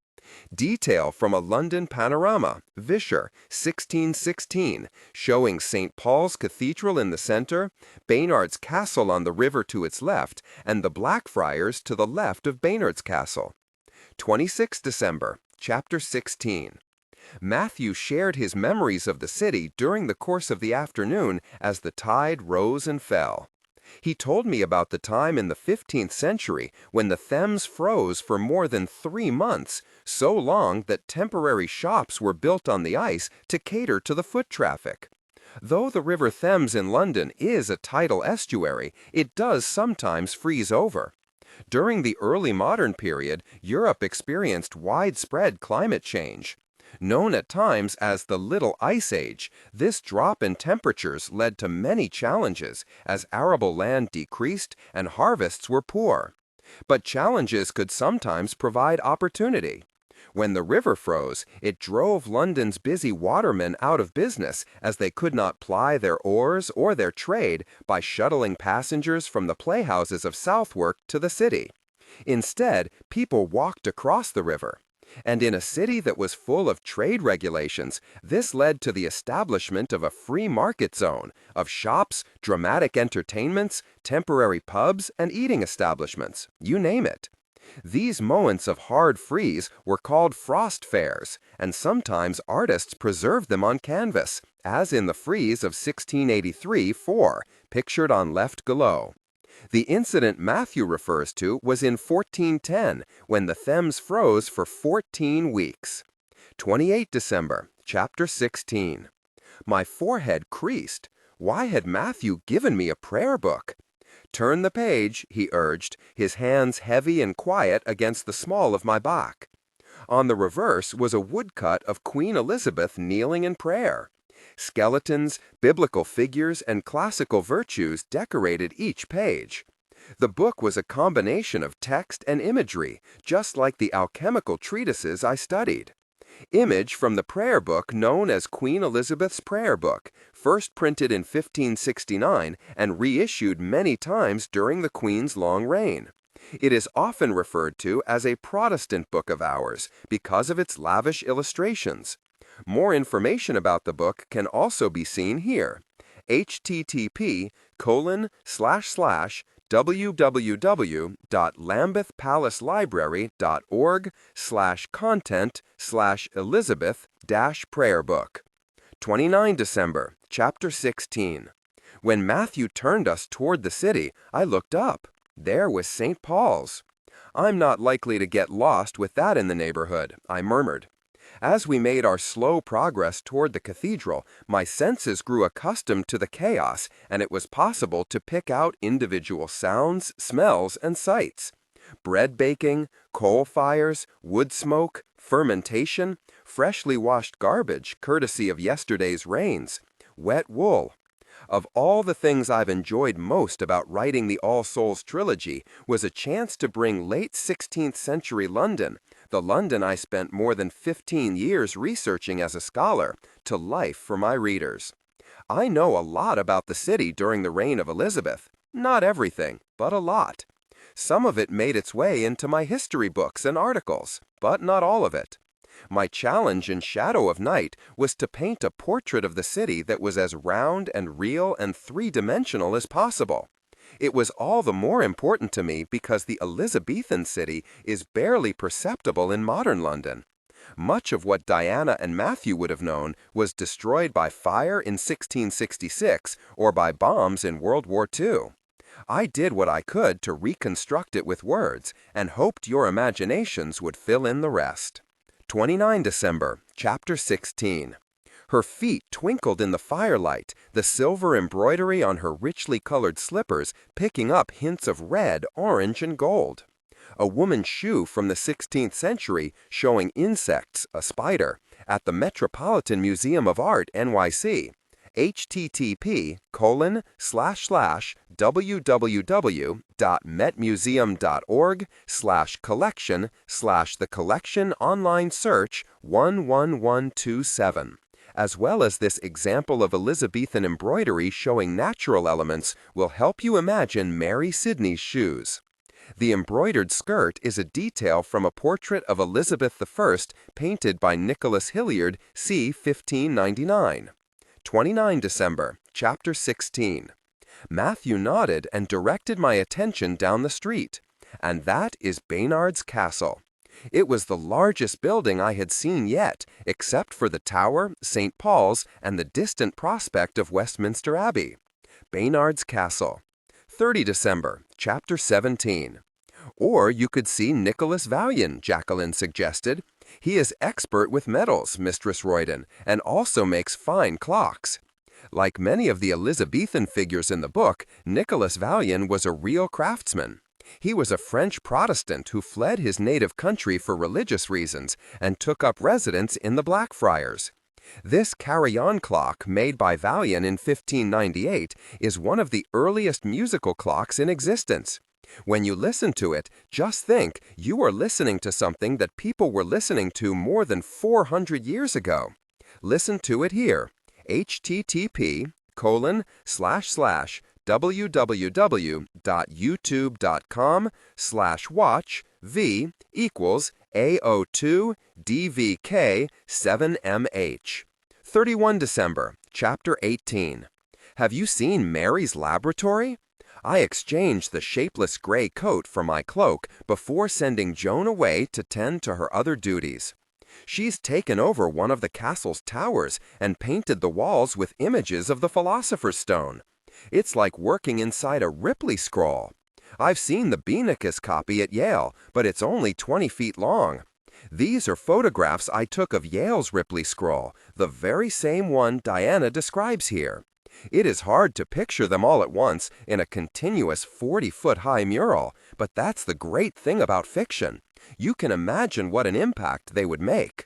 Detail from a London panorama, Vischer, 1616, showing St. Paul's Cathedral in the center, Baynard's Castle on the river to its left, and the Blackfriars to the left of Baynard's Castle. 26 December, Chapter 16. Matthew shared his memories of the city during the course of the afternoon as the tide rose and fell. He told me about the time in the 15th century when the Thames froze for more than 3 months, so long that temporary shops were built on the ice to cater to the foot traffic. Though the River Thames in London is a tidal estuary, it does sometimes freeze over. During the early modern period, Europe experienced widespread climate change. Known at times as the Little Ice Age, this drop in temperatures led to many challenges as arable land decreased and harvests were poor. But challenges could sometimes provide opportunity. When the river froze, it drove London's busy watermen out of business as they could not ply their oars or their trade by shuttling passengers from the playhouses of Southwark to the city. Instead, people walked across the river. And in a city that was full of trade regulations, this led to the establishment of a free market zone of shops, dramatic entertainments, temporary pubs, and eating establishments, you name it. These moments of hard freeze were called frost fairs, and sometimes artists preserved them on canvas, as in the frieze of 1683-4, pictured on left below. The incident Matthew refers to was in 1410, when the Thames froze for 14 weeks. 28 December, chapter 16. My forehead creased. Why had Matthew given me a prayer book? Turn the page, he urged, his hands heavy and quiet against the small of my back. On the reverse was a woodcut of Queen Elizabeth kneeling in prayer. Skeletons, biblical figures, and classical virtues decorated each page. The book was a combination of text and imagery, just like the alchemical treatises I studied. Image from the prayer book known as Queen Elizabeth's Prayer Book, first printed in 1569 and reissued many times during the Queen's long reign. It is often referred to as a Protestant book of hours because of its lavish illustrations. More information about the book can also be seen here. http://www.lambethpalacelibrary.org/content/Elizabeth-prayer book. 29 December, chapter 16. When Matthew turned us toward the city, I looked up. There was St. Paul's. I'm not likely to get lost with that in the neighborhood, I murmured. As we made our slow progress toward the cathedral, my senses grew accustomed to the chaos, and it was possible to pick out individual sounds, smells, and sights. Bread baking, coal fires, wood smoke, fermentation, freshly washed garbage courtesy of yesterday's rains, wet wool. Of all the things I've enjoyed most about writing the All Souls trilogy was a chance to bring late 16th century London, the London I spent more than 15 years researching as a scholar, to life for my readers. I know a lot about the city during the reign of Elizabeth. Not everything, but a lot. Some of it made its way into my history books and articles, but not all of it. My challenge in Shadow of Night was to paint a portrait of the city that was as round and real and three-dimensional as possible. It was all the more important to me because the Elizabethan city is barely perceptible in modern London. Much of what Diana and Matthew would have known was destroyed by fire in 1666 or by bombs in World War II. I did what I could to reconstruct it with words and hoped your imaginations would fill in the rest. 29 December, chapter 16. Her feet twinkled in the firelight, the silver embroidery on her richly colored slippers picking up hints of red, orange, and gold. A woman's shoe from the 16th century showing insects, a spider, at the Metropolitan Museum of Art, NYC. http://www.metmuseum.org/collection/the collection online search 11127. As well as this example of Elizabethan embroidery showing natural elements will help you imagine Mary Sidney's shoes. The embroidered skirt is a detail from a portrait of Elizabeth I painted by Nicholas Hilliard, c. 1599. 29 December, chapter 16. Matthew nodded and directed my attention down the street, and that is Baynard's Castle. It was the largest building I had seen yet, except for the Tower, St. Paul's, and the distant prospect of Westminster Abbey. Baynard's Castle. 30 December, Chapter 17. Or you could see Nicholas Vallian, Jacqueline suggested. He is expert with metals, Mistress Royden, and also makes fine clocks. Like many of the Elizabethan figures in the book, Nicholas Vallian was a real craftsman. He was a French Protestant who fled his native country for religious reasons and took up residence in the Blackfriars. This carillon clock, made by Vallian in 1598, is one of the earliest musical clocks in existence. When you listen to it, just think you are listening to something that people were listening to more than 400 years ago. Listen to it here. http://www.youtube.com/watch v = AO2DVK7MH. 31 December, Chapter 18. Have you seen Mary's laboratory? I exchanged the shapeless gray coat for my cloak before sending Joan away to tend to her other duties. She's taken over one of the castle's towers and painted the walls with images of the Philosopher's Stone. It's like working inside a Ripley scroll. I've seen the Benicus copy at Yale, but it's only 20 feet long. These are photographs I took of Yale's Ripley scroll, the very same one Diana describes here. It is hard to picture them all at once in a continuous 40-foot-high mural, but that's the great thing about fiction. You can imagine what an impact they would make.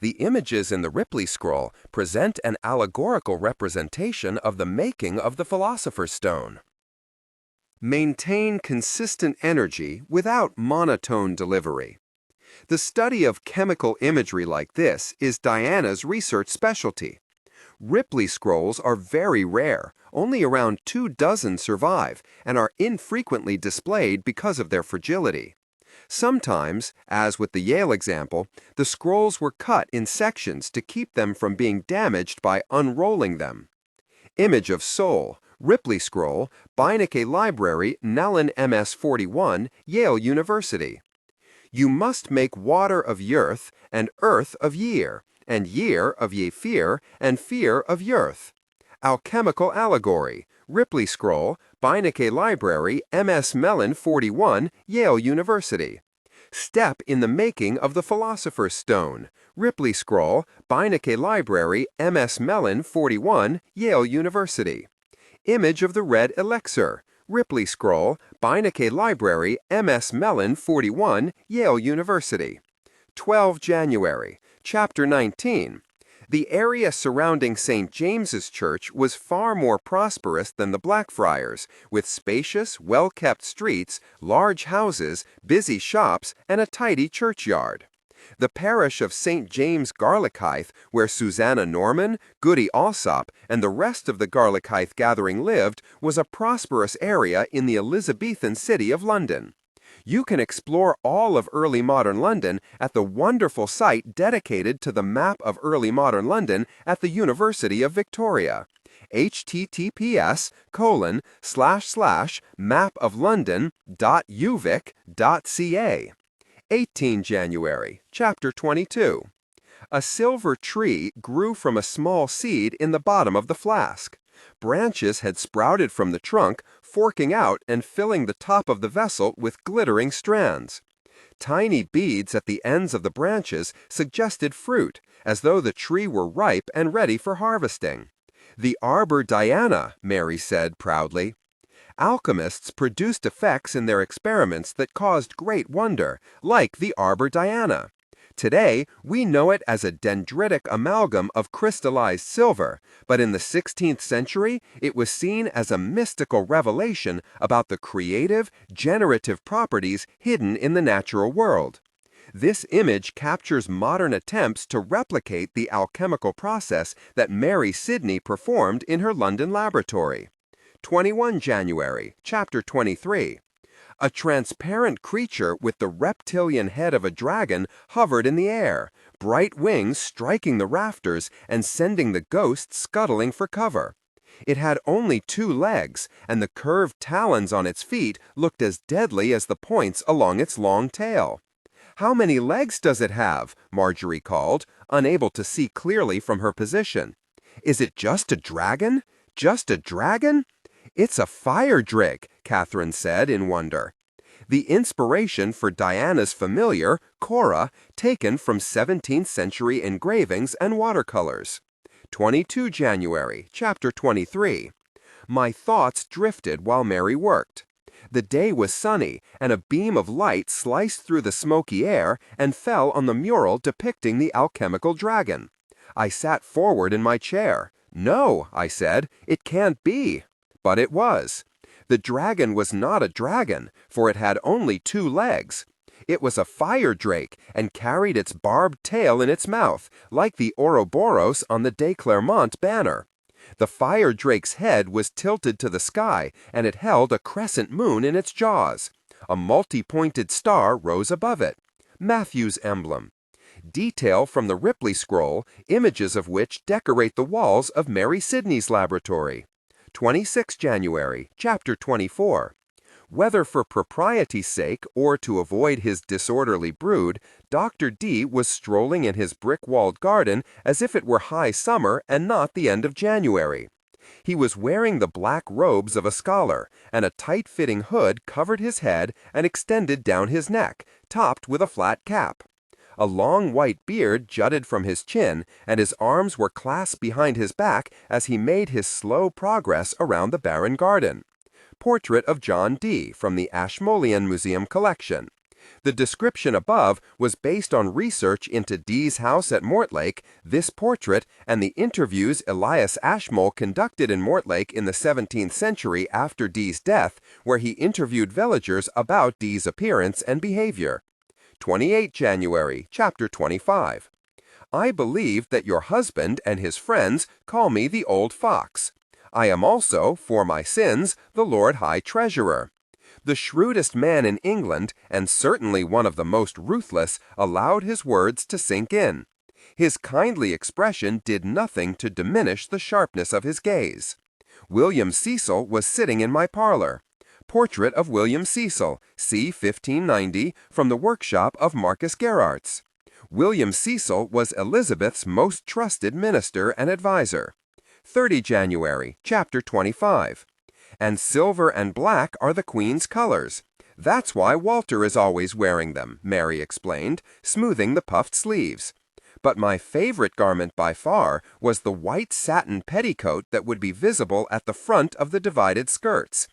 The images in the Ripley scroll present an allegorical representation of the making of the Philosopher's Stone. Maintain consistent energy without monotone delivery. The study of chemical imagery like this is Diana's research specialty. Ripley scrolls are very rare. Only around 24 survive and are infrequently displayed because of their fragility. Sometimes, as with the Yale example, the scrolls were cut in sections to keep them from being damaged by unrolling them. Image of Soul, Ripley scroll, Beinecke Library, Nellen MS 41, Yale University. You must make water of yerth, and earth of year, and year of ye fear, and fear of yerth. Alchemical Allegory, Ripley scroll, Beinecke Library, MS Mellon 41, Yale University. Step in the making of the Philosopher's Stone, Ripley scroll, Beinecke Library, MS Mellon 41, Yale University. Image of the Red Elixir, Ripley scroll, Beinecke Library, MS Mellon 41, Yale University. 12 January, Chapter 19. The area surrounding St. James's Church was far more prosperous than the Blackfriars, with spacious, well-kept streets, large houses, busy shops, and a tidy churchyard. The parish of St. James Garlichithe, where Susanna Norman, Goody Alsop, and the rest of the Garlichithe gathering lived, was a prosperous area in the Elizabethan city of London. You can explore all of early modern London at the wonderful site dedicated to the map of early modern London at the University of Victoria. https://mapoflondon.uvic.ca. 18 January, Chapter 22. A silver tree grew from a small seed in the bottom of the flask. Branches had sprouted from the trunk, forking out and filling the top of the vessel with glittering strands. Tiny beads at the ends of the branches suggested fruit, as though the tree were ripe and ready for harvesting. "The arbor Diana," Mary said proudly. Alchemists produced effects in their experiments that caused great wonder, like the arbor Diana. Today, we know it as a dendritic amalgam of crystallized silver, but in the 16th century, it was seen as a mystical revelation about the creative, generative properties hidden in the natural world. This image captures modern attempts to replicate the alchemical process that Mary Sidney performed in her London laboratory. 21 January, Chapter 23. A transparent creature with the reptilian head of a dragon hovered in the air, bright wings striking the rafters and sending the ghost scuttling for cover. It had only 2 legs, and the curved talons on its feet looked as deadly as the points along its long tail. "How many legs does it have?" Marjorie called, unable to see clearly from her position. "Is it just a dragon? Just a dragon?" "It's a fire drake," Catherine said in wonder. The inspiration for Diana's familiar, Cora, taken from 17th century engravings and watercolors. 22 January, chapter 23. My thoughts drifted while Mary worked. The day was sunny, and a beam of light sliced through the smoky air and fell on the mural depicting the alchemical dragon. I sat forward in my chair. "No," I said, "it can't be." But it was. The dragon was not a dragon, for it had only 2 legs. It was a fire drake and carried its barbed tail in its mouth, like the Ouroboros on the de Clairmont banner. The fire drake's head was tilted to the sky, and it held a crescent moon in its jaws. A multi-pointed star rose above it. Matthew's emblem. Detail from the Ripley scroll, images of which decorate the walls of Mary Sidney's laboratory. 26 January, chapter 24. Whether for propriety's sake or to avoid his disorderly brood, Dr. D was strolling in his brick-walled garden as if it were high summer and not the end of January. He was wearing the black robes of a scholar, and a tight-fitting hood covered his head and extended down his neck, topped with a flat cap. A long white beard jutted from his chin, and his arms were clasped behind his back as he made his slow progress around the barren garden. Portrait of John D. from the Ashmolean Museum collection. The description above was based on research into Dee's house at Mortlake, this portrait, and the interviews Elias Ashmole conducted in Mortlake in the 17th century after Dee's death, where he interviewed villagers about Dee's appearance and behavior. 28 January, chapter 25. I believe that your husband and his friends call me the Old Fox. I am also, for my sins, the Lord High Treasurer. The shrewdest man in England, and certainly one of the most ruthless, allowed his words to sink in. His kindly expression did nothing to diminish the sharpness of his gaze. William Cecil was sitting in my parlor. Portrait of William Cecil, c. 1590, from the workshop of Marcus Gerarts. William Cecil was Elizabeth's most trusted minister and adviser. 30 January, chapter 25. And silver and black are the Queen's colors. That's why Walter is always wearing them, Mary explained, smoothing the puffed sleeves. But my favorite garment by far was the white satin petticoat that would be visible at the front of the divided skirts.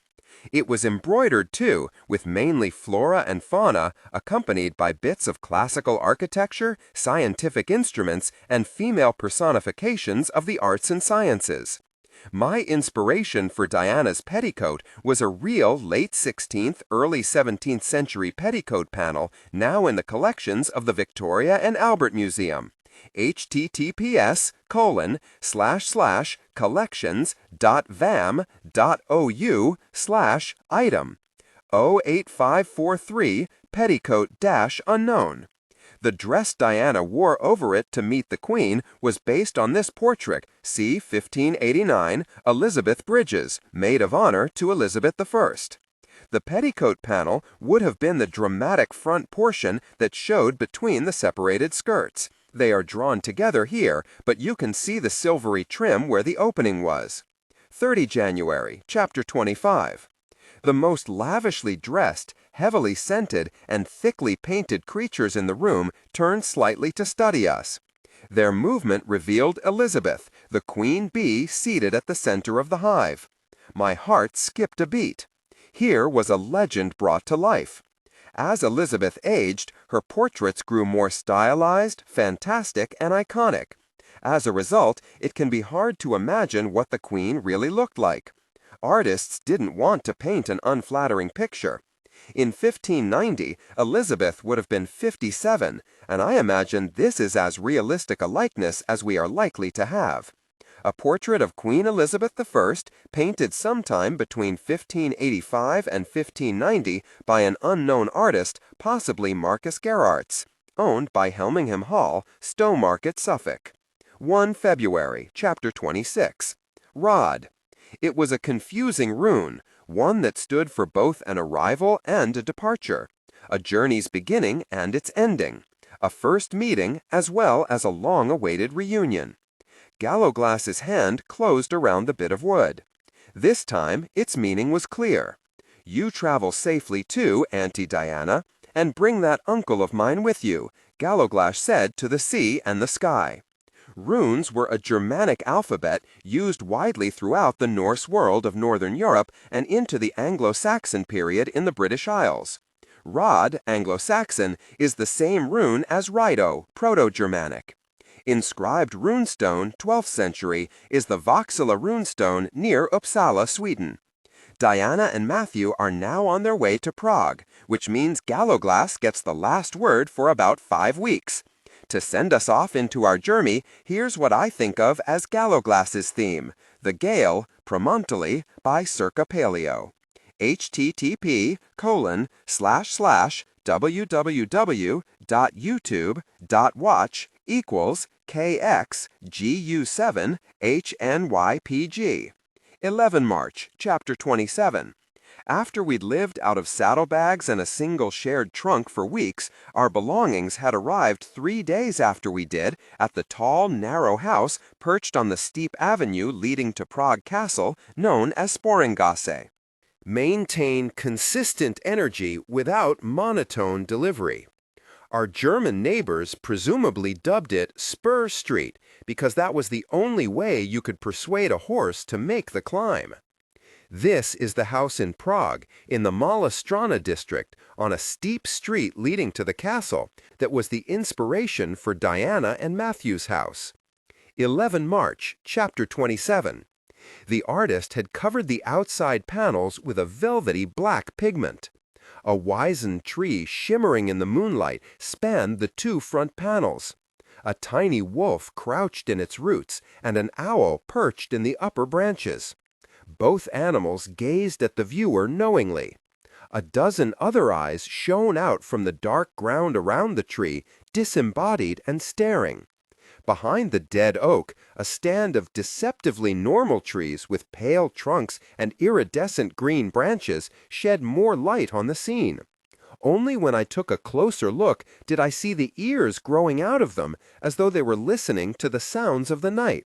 It was embroidered, too, with mainly flora and fauna, accompanied by bits of classical architecture, scientific instruments, and female personifications of the arts and sciences. My inspiration for Diana's petticoat was a real late 16th, early 17th century petticoat panel now in the collections of the Victoria and Albert Museum. https://collections.vam.ou/item 08543 petticoat-unknown. The dress Diana wore over it to meet the Queen was based on this portrait, c. 1589, Elizabeth Bridges, maid of honor to Elizabeth I. The petticoat panel would have been the dramatic front portion that showed between the separated skirts. They are drawn together here, but you can see the silvery trim where the opening was. 30 January, chapter 25. The most lavishly dressed, heavily scented, and thickly painted creatures in the room turned slightly to study us. Their movement revealed Elizabeth, the queen bee seated at the center of the hive. My heart skipped a beat. Here was a legend brought to life. As Elizabeth aged, her portraits grew more stylized, fantastic, and iconic. As a result, it can be hard to imagine what the Queen really looked like. Artists didn't want to paint an unflattering picture. In 1590, Elizabeth would have been 57, and I imagine this is as realistic a likeness as we are likely to have. A portrait of Queen Elizabeth I, painted sometime between 1585 and 1590 by an unknown artist, possibly Marcus Gerarts, owned by Helmingham Hall, Stowmarket, Suffolk. 1 February, chapter 26. Rod. It was a confusing rune, one that stood for both an arrival and a departure, a journey's beginning and its ending, a first meeting as well as a long-awaited reunion. Gallowglass's hand closed around the bit of wood. This time, its meaning was clear. You travel safely too, Auntie Diana, and bring that uncle of mine with you, Galloglash said to the sea and the sky. Runes were a Germanic alphabet used widely throughout the Norse world of Northern Europe and into the Anglo-Saxon period in the British Isles. Rod, Anglo-Saxon, is the same rune as Rido, Proto-Germanic. Inscribed runestone, 12th century, is the Vaksala runestone near Uppsala, Sweden. Diana and Matthew are now on their way to Prague, which means Galloglass gets the last word for about 5 weeks. To send us off into our journey, here's what I think of as Galloglass's theme, The Gale, Promontory by Circa Paleo. http://www.youtube.watch=kxgu7hnypg. 11 March, Chapter 27. After we'd lived out of saddlebags and a single shared trunk for weeks, our belongings had arrived 3 days after we did at the tall, narrow house perched on the steep avenue leading to Prague Castle, known as Sporringasse. Maintain consistent energy without monotone delivery. Our German neighbors presumably dubbed it Spur Street because that was the only way you could persuade a horse to make the climb. This is the house in Prague, in the Malastrana district, on a steep street leading to the castle, that was the inspiration for Diana and Matthew's house. 11 March, Chapter 27. The artist had covered the outside panels with a velvety black pigment. A wizened tree shimmering in the moonlight spanned the 2 front panels. A tiny wolf crouched in its roots, and an owl perched in the upper branches. Both animals gazed at the viewer knowingly. A dozen other eyes shone out from the dark ground around the tree, disembodied and staring. Behind the dead oak, a stand of deceptively normal trees with pale trunks and iridescent green branches shed more light on the scene. Only when I took a closer look did I see the ears growing out of them, as though they were listening to the sounds of the night.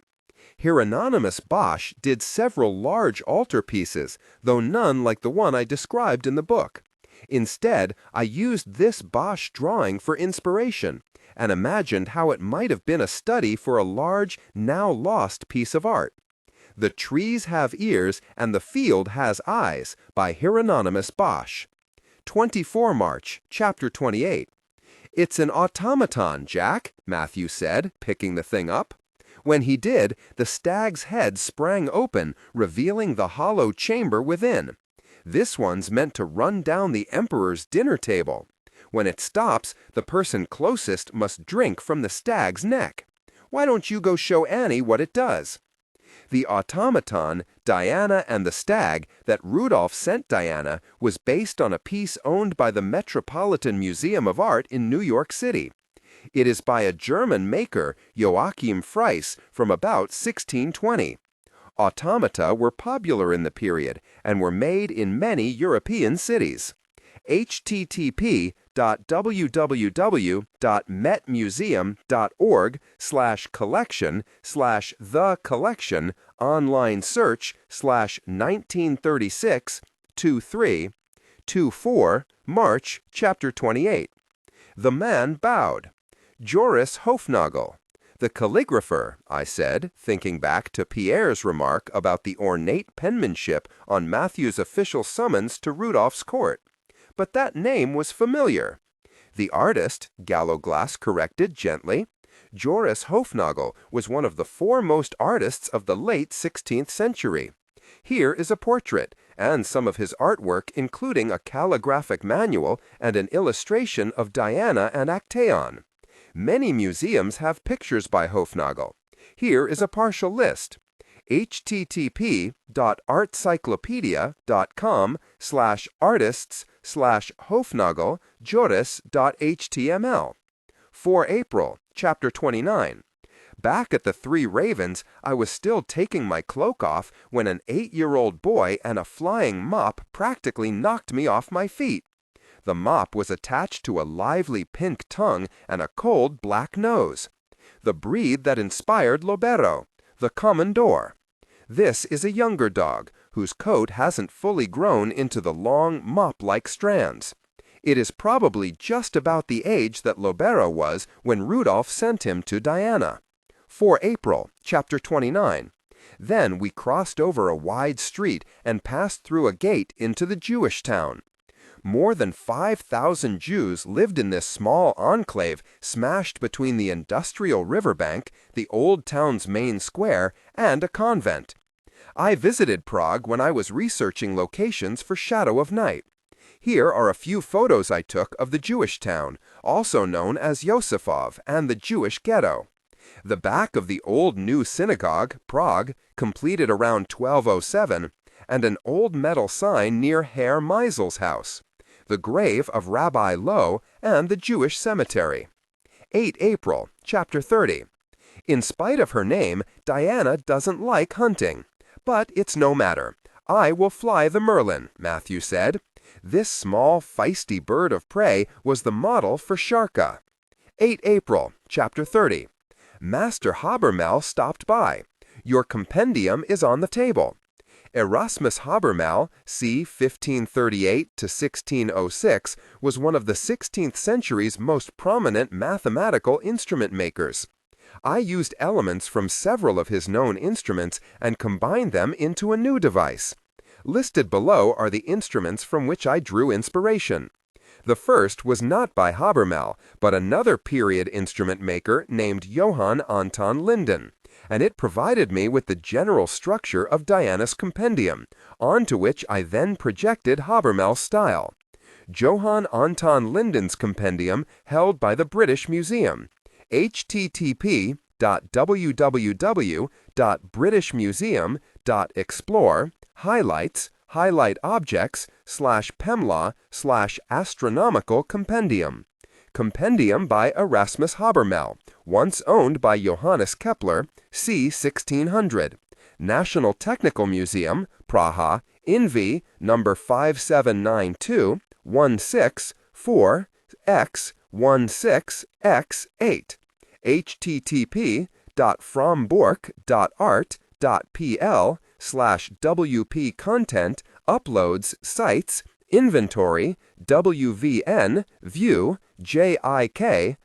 Hieronymus Bosch did several large altarpieces, though none like the one I described in the book. Instead, I used this Bosch drawing for inspiration, and imagined how it might have been a study for a large, now lost piece of art. The Trees Have Ears and the Field Has Eyes by Hieronymus Bosch. 24 March, Chapter 28. It's an automaton, Jack, Matthew said, picking the thing up. When he did, the stag's head sprang open, revealing the hollow chamber within. This one's meant to run down the emperor's dinner table. When it stops, the person closest must drink from the stag's neck. Why don't you go show Annie what it does? The automaton, Diana and the Stag, that Rudolph sent Diana was based on a piece owned by the Metropolitan Museum of Art in New York City. It is by a German maker, Joachim Freiss, from about 1620. Automata were popular in the period and were made in many European cities. http://metmuseum.org/collection/the collection online search /1936-23-24 March Chapter 28. The man bowed. Joris Hofnagel. The calligrapher, I said, thinking back to Pierre's remark about the ornate penmanship on Matthew's official summons to Rudolph's court. But that name was familiar. The artist, Galloglass corrected gently. Joris Hofnagel was one of the foremost artists of the late 16th century. Here is a portrait, and some of his artwork including a calligraphic manual and an illustration of Diana and Actaeon. Many museums have pictures by Hofnagel. Here is a partial list. http://artists/Hofnagel-Joris.html. 4 April, Chapter 29. Back at the Three Ravens, I was still taking my cloak off when an 8-year-old boy and a flying mop practically knocked me off my feet. The mop was attached to a lively pink tongue and a cold black nose. The breed that inspired Lobero, the Commandor. This is a younger dog, whose coat hasn't fully grown into the long, mop-like strands. It is probably just about the age that Lobera was when Rudolph sent him to Diana. 4 April, chapter 29. Then we crossed over a wide street and passed through a gate into the Jewish town. More than 5,000 Jews lived in this small enclave smashed between the industrial riverbank, the old town's main square, and a convent. I visited Prague when I was researching locations for Shadow of Night. Here are a few photos I took of the Jewish town, also known as Josefov, and the Jewish ghetto. The back of the old new synagogue, Prague, completed around 1207, and an old metal sign near Herr Meisel's house, the grave of Rabbi Lowe, and the Jewish cemetery. 8 April, chapter 30. In spite of her name, Diana doesn't like hunting. But it's no matter. I will fly the merlin, Matthew said. This small, feisty bird of prey was the model for Sharka. 8 April, chapter 30. Master Habermal stopped by. Your compendium is on the table. Erasmus Habermal, c. 1538 to 1606, was one of the 16th century's most prominent mathematical instrument makers. I used elements from several of his known instruments and combined them into a new device. Listed below are the instruments from which I drew inspiration. The first was not by Habermal, but another period instrument maker named Johann Anton Linden, and it provided me with the general structure of Diana's compendium, onto which I then projected Habermal's style. Johann Anton Linden's compendium held by the British Museum. http://www.britishmuseum.explore highlight objects /pemla/astronomical compendium. Compendium by Erasmus Habermal, once owned by Johannes Kepler, c. 1600. National Technical Museum, Praha, INVI number 5792-16-4X16X8. http://frombork.art.pl/WP content uploads sites inventory WVN view JIKINS.html.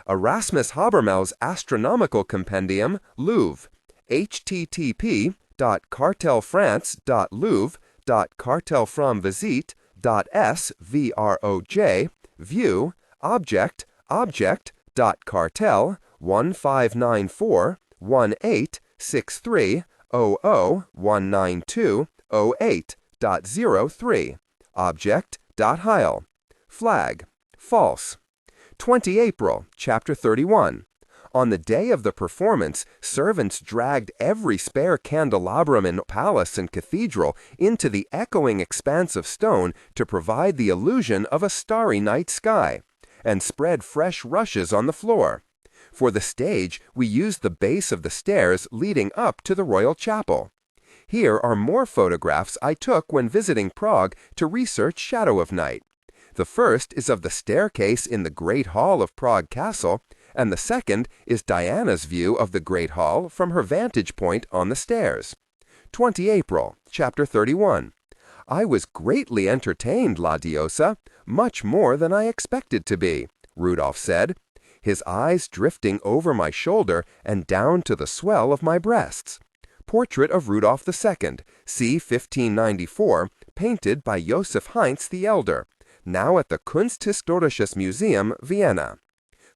Erasmus Habermal's Astronomical Compendium, Louvre. http://cartelfrance.louvre.cartelfromvisite.svroj view object.cartel 1594-1863-00192-08.03 object.heil. Flag. False. 20 April, chapter 31. On the day of the performance, servants dragged every spare candelabrum in palace and cathedral into the echoing expanse of stone to provide the illusion of a starry night sky, and spread fresh rushes on the floor. For the stage, we used the base of the stairs leading up to the royal chapel. Here are more photographs I took when visiting Prague to research Shadow of Night. The first is of the staircase in the Great Hall of Prague Castle, and the second is Diana's view of the Great Hall from her vantage point on the stairs. 20 April, chapter 31. I was greatly entertained, La Diosa, much more than I expected to be, Rudolph said, his eyes drifting over my shoulder and down to the swell of my breasts. Portrait of Rudolph II, c. 1594, painted by Joseph Heinz the Elder, now at the Kunsthistorisches Museum, Vienna.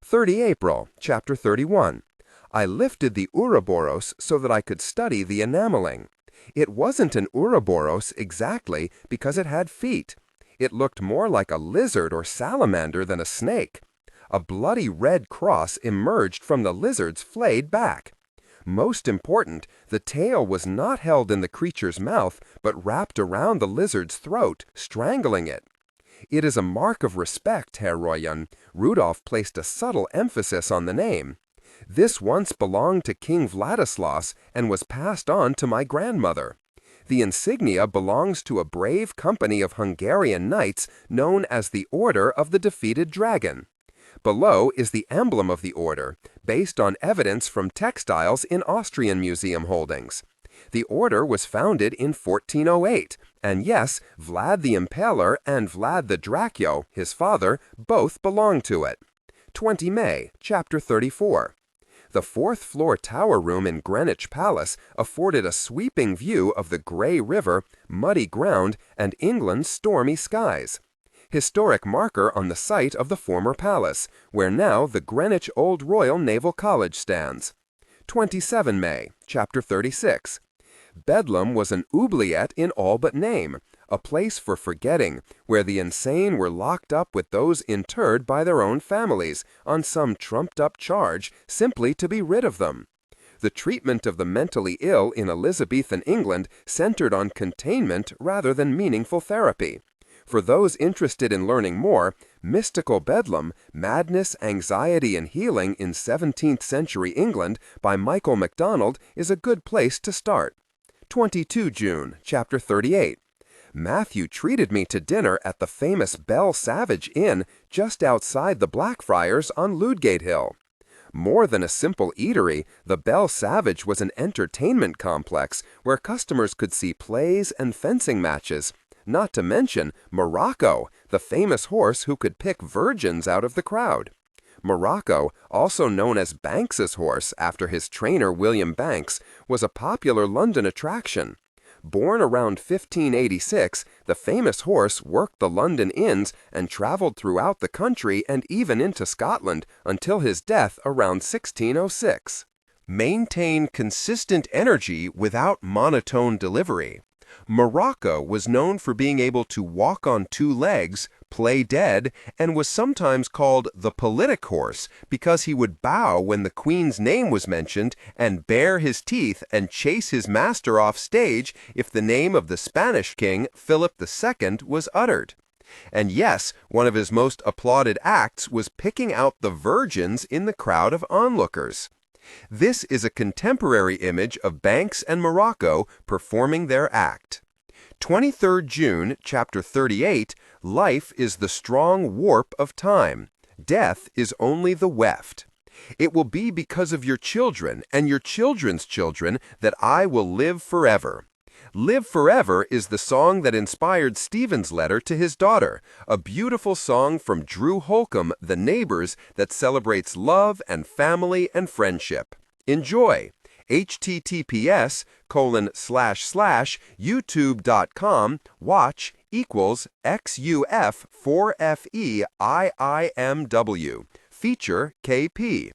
30 April, chapter 31. I lifted the Ouroboros so that I could study the enameling. It wasn't an Ouroboros exactly because it had feet. It looked more like a lizard or salamander than a snake. A bloody red cross emerged from the lizard's flayed back. Most important, the tail was not held in the creature's mouth, but wrapped around the lizard's throat, strangling it. It is a mark of respect, Herr Royan. Rudolph placed a subtle emphasis on the name. This once belonged to King Vladislaus and was passed on to my grandmother. The insignia belongs to a brave company of Hungarian knights known as the Order of the Defeated Dragon. Below is the emblem of the order, based on evidence from textiles in Austrian museum holdings. The order was founded in 1408, and yes, Vlad the Impaler and Vlad the Dracula, his father, both belonged to it. 20 May, Chapter 34. The fourth-floor tower room in Greenwich Palace afforded a sweeping view of the Grey River, muddy ground, and England's stormy skies. Historic marker on the site of the former palace, where now the Greenwich Old Royal Naval College stands. 27 May, Chapter 36. Bedlam was an oubliette in all but name, a place for forgetting, where the insane were locked up with those interred by their own families on some trumped-up charge simply to be rid of them. The treatment of the mentally ill in Elizabethan England centered on containment rather than meaningful therapy. For those interested in learning more, Mystical Bedlam, Madness, Anxiety, and Healing in 17th Century England by Michael MacDonald is a good place to start. 22 June, Chapter 38. Matthew treated me to dinner at the famous Bell Savage Inn just outside the Blackfriars on Ludgate Hill. More than a simple eatery, the Bell Savage was an entertainment complex where customers could see plays and fencing matches, not to mention Morocco, the famous horse who could pick virgins out of the crowd. Morocco, also known as Banks's horse after his trainer William Banks, was a popular London attraction. Born around 1586, the famous horse worked the London inns and traveled throughout the country and even into Scotland until his death around 1606. Maintain consistent energy without monotone delivery. Morocco was known for being able to walk on two legs, play dead, and was sometimes called the politic horse because he would bow when the Queen's name was mentioned and bare his teeth and chase his master off stage if the name of the Spanish king, Philip II, was uttered. And yes, one of his most applauded acts was picking out the virgins in the crowd of onlookers. This is a contemporary image of Banks and Morocco performing their act. 23rd June, Chapter 38, Life is the strong warp of time. Death is only the weft. It will be because of your children and your children's children that I will live forever. Live Forever is the song that inspired Stephen's letter to his daughter, a beautiful song from Drew Holcomb, The Neighbors, that celebrates love and family and friendship. Enjoy! https://youtube.com/watch =XUF4FEIIMW. Feature KP.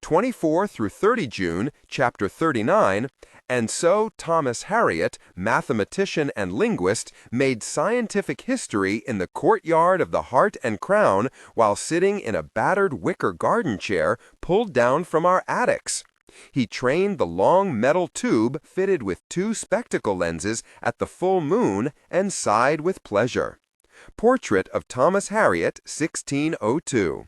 24 through 30 June, Chapter 39, and so Thomas Harriot, mathematician and linguist, made scientific history in the courtyard of the Heart and Crown while sitting in a battered wicker garden chair pulled down from our attics. He trained the long metal tube fitted with two spectacle lenses at the full moon and sighed with pleasure. Portrait of Thomas Harriot, 1602.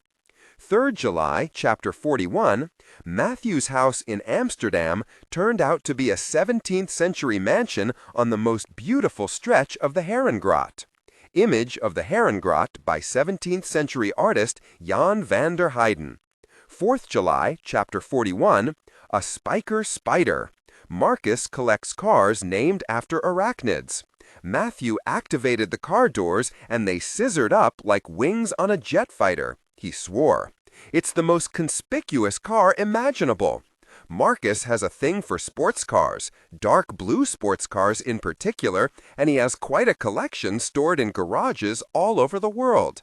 3rd July, Chapter 41, Matthew's house in Amsterdam turned out to be a 17th century mansion on the most beautiful stretch of the Herengracht. Image of the Herengracht by 17th century artist Jan van der Heyden. 4th July, Chapter 41, A Spiker Spider. Marcus collects cars named after arachnids. Matthew activated the car doors and they scissored up like wings on a jet fighter. He swore. It's the most conspicuous car imaginable. Marcus has a thing for sports cars, dark blue sports cars in particular, and he has quite a collection stored in garages all over the world.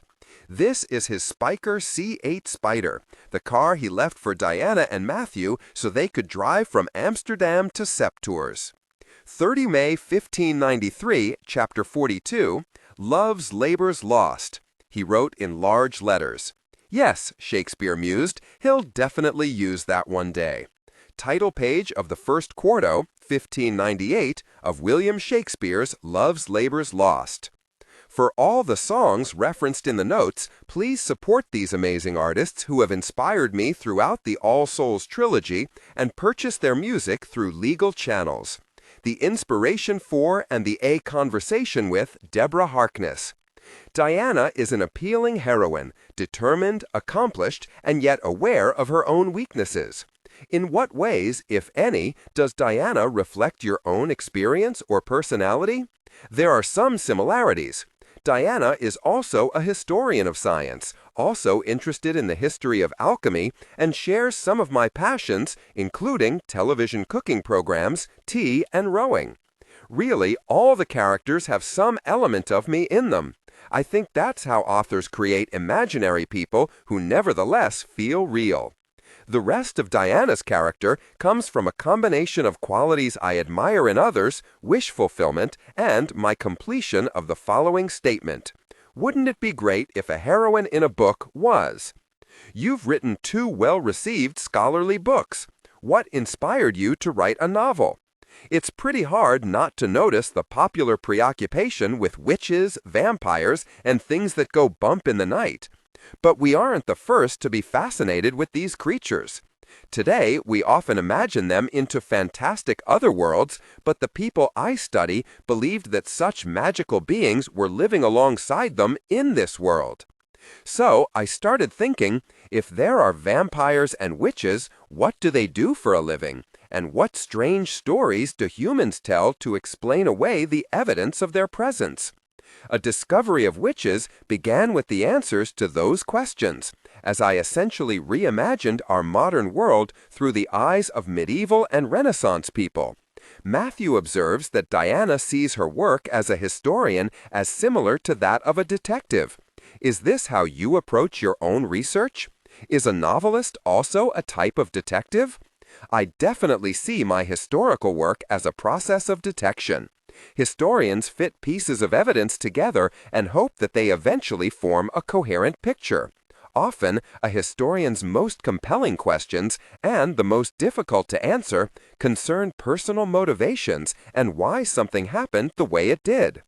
This is his Spiker C8 Spider, the car he left for Diana and Matthew so they could drive from Amsterdam to Septours. 30 May 1593, Chapter 42, Love's Labour's Lost. He wrote in large letters. Yes, Shakespeare mused, he'll definitely use that one day. Title page of the first quarto, 1598, of William Shakespeare's Love's Labour's Lost. For all the songs referenced in the notes, please support these amazing artists who have inspired me throughout the All Souls trilogy and purchase their music through legal channels. The inspiration for and the A conversation with Deborah Harkness. Diana is an appealing heroine, determined, accomplished, and yet aware of her own weaknesses. In what ways, if any, does Diana reflect your own experience or personality? There are some similarities. Diana is also a historian of science, also interested in the history of alchemy, and shares some of my passions, including television cooking programs, tea, and rowing. Really, all the characters have some element of me in them. I think that's how authors create imaginary people who nevertheless feel real. The rest of Diana's character comes from a combination of qualities I admire in others, wish fulfillment, and my completion of the following statement. Wouldn't it be great if a heroine in a book was? You've written 2 well-received scholarly books. What inspired you to write a novel? It's pretty hard not to notice the popular preoccupation with witches, vampires, and things that go bump in the night. But we aren't the first to be fascinated with these creatures. Today, we often imagine them into fantastic other worlds, but the people I study believed that such magical beings were living alongside them in this world. So I started thinking, if there are vampires and witches, what do they do for a living? And what strange stories do humans tell to explain away the evidence of their presence? A discovery of witches began with the answers to those questions, as I essentially reimagined our modern world through the eyes of medieval and Renaissance people. Matthew observes that Diana sees her work as a historian as similar to that of a detective. Is this how you approach your own research? Is a novelist also a type of detective? I definitely see my historical work as a process of detection. Historians fit pieces of evidence together and hope that they eventually form a coherent picture. Often, a historian's most compelling questions, and the most difficult to answer, concern personal motivations and why something happened the way it did.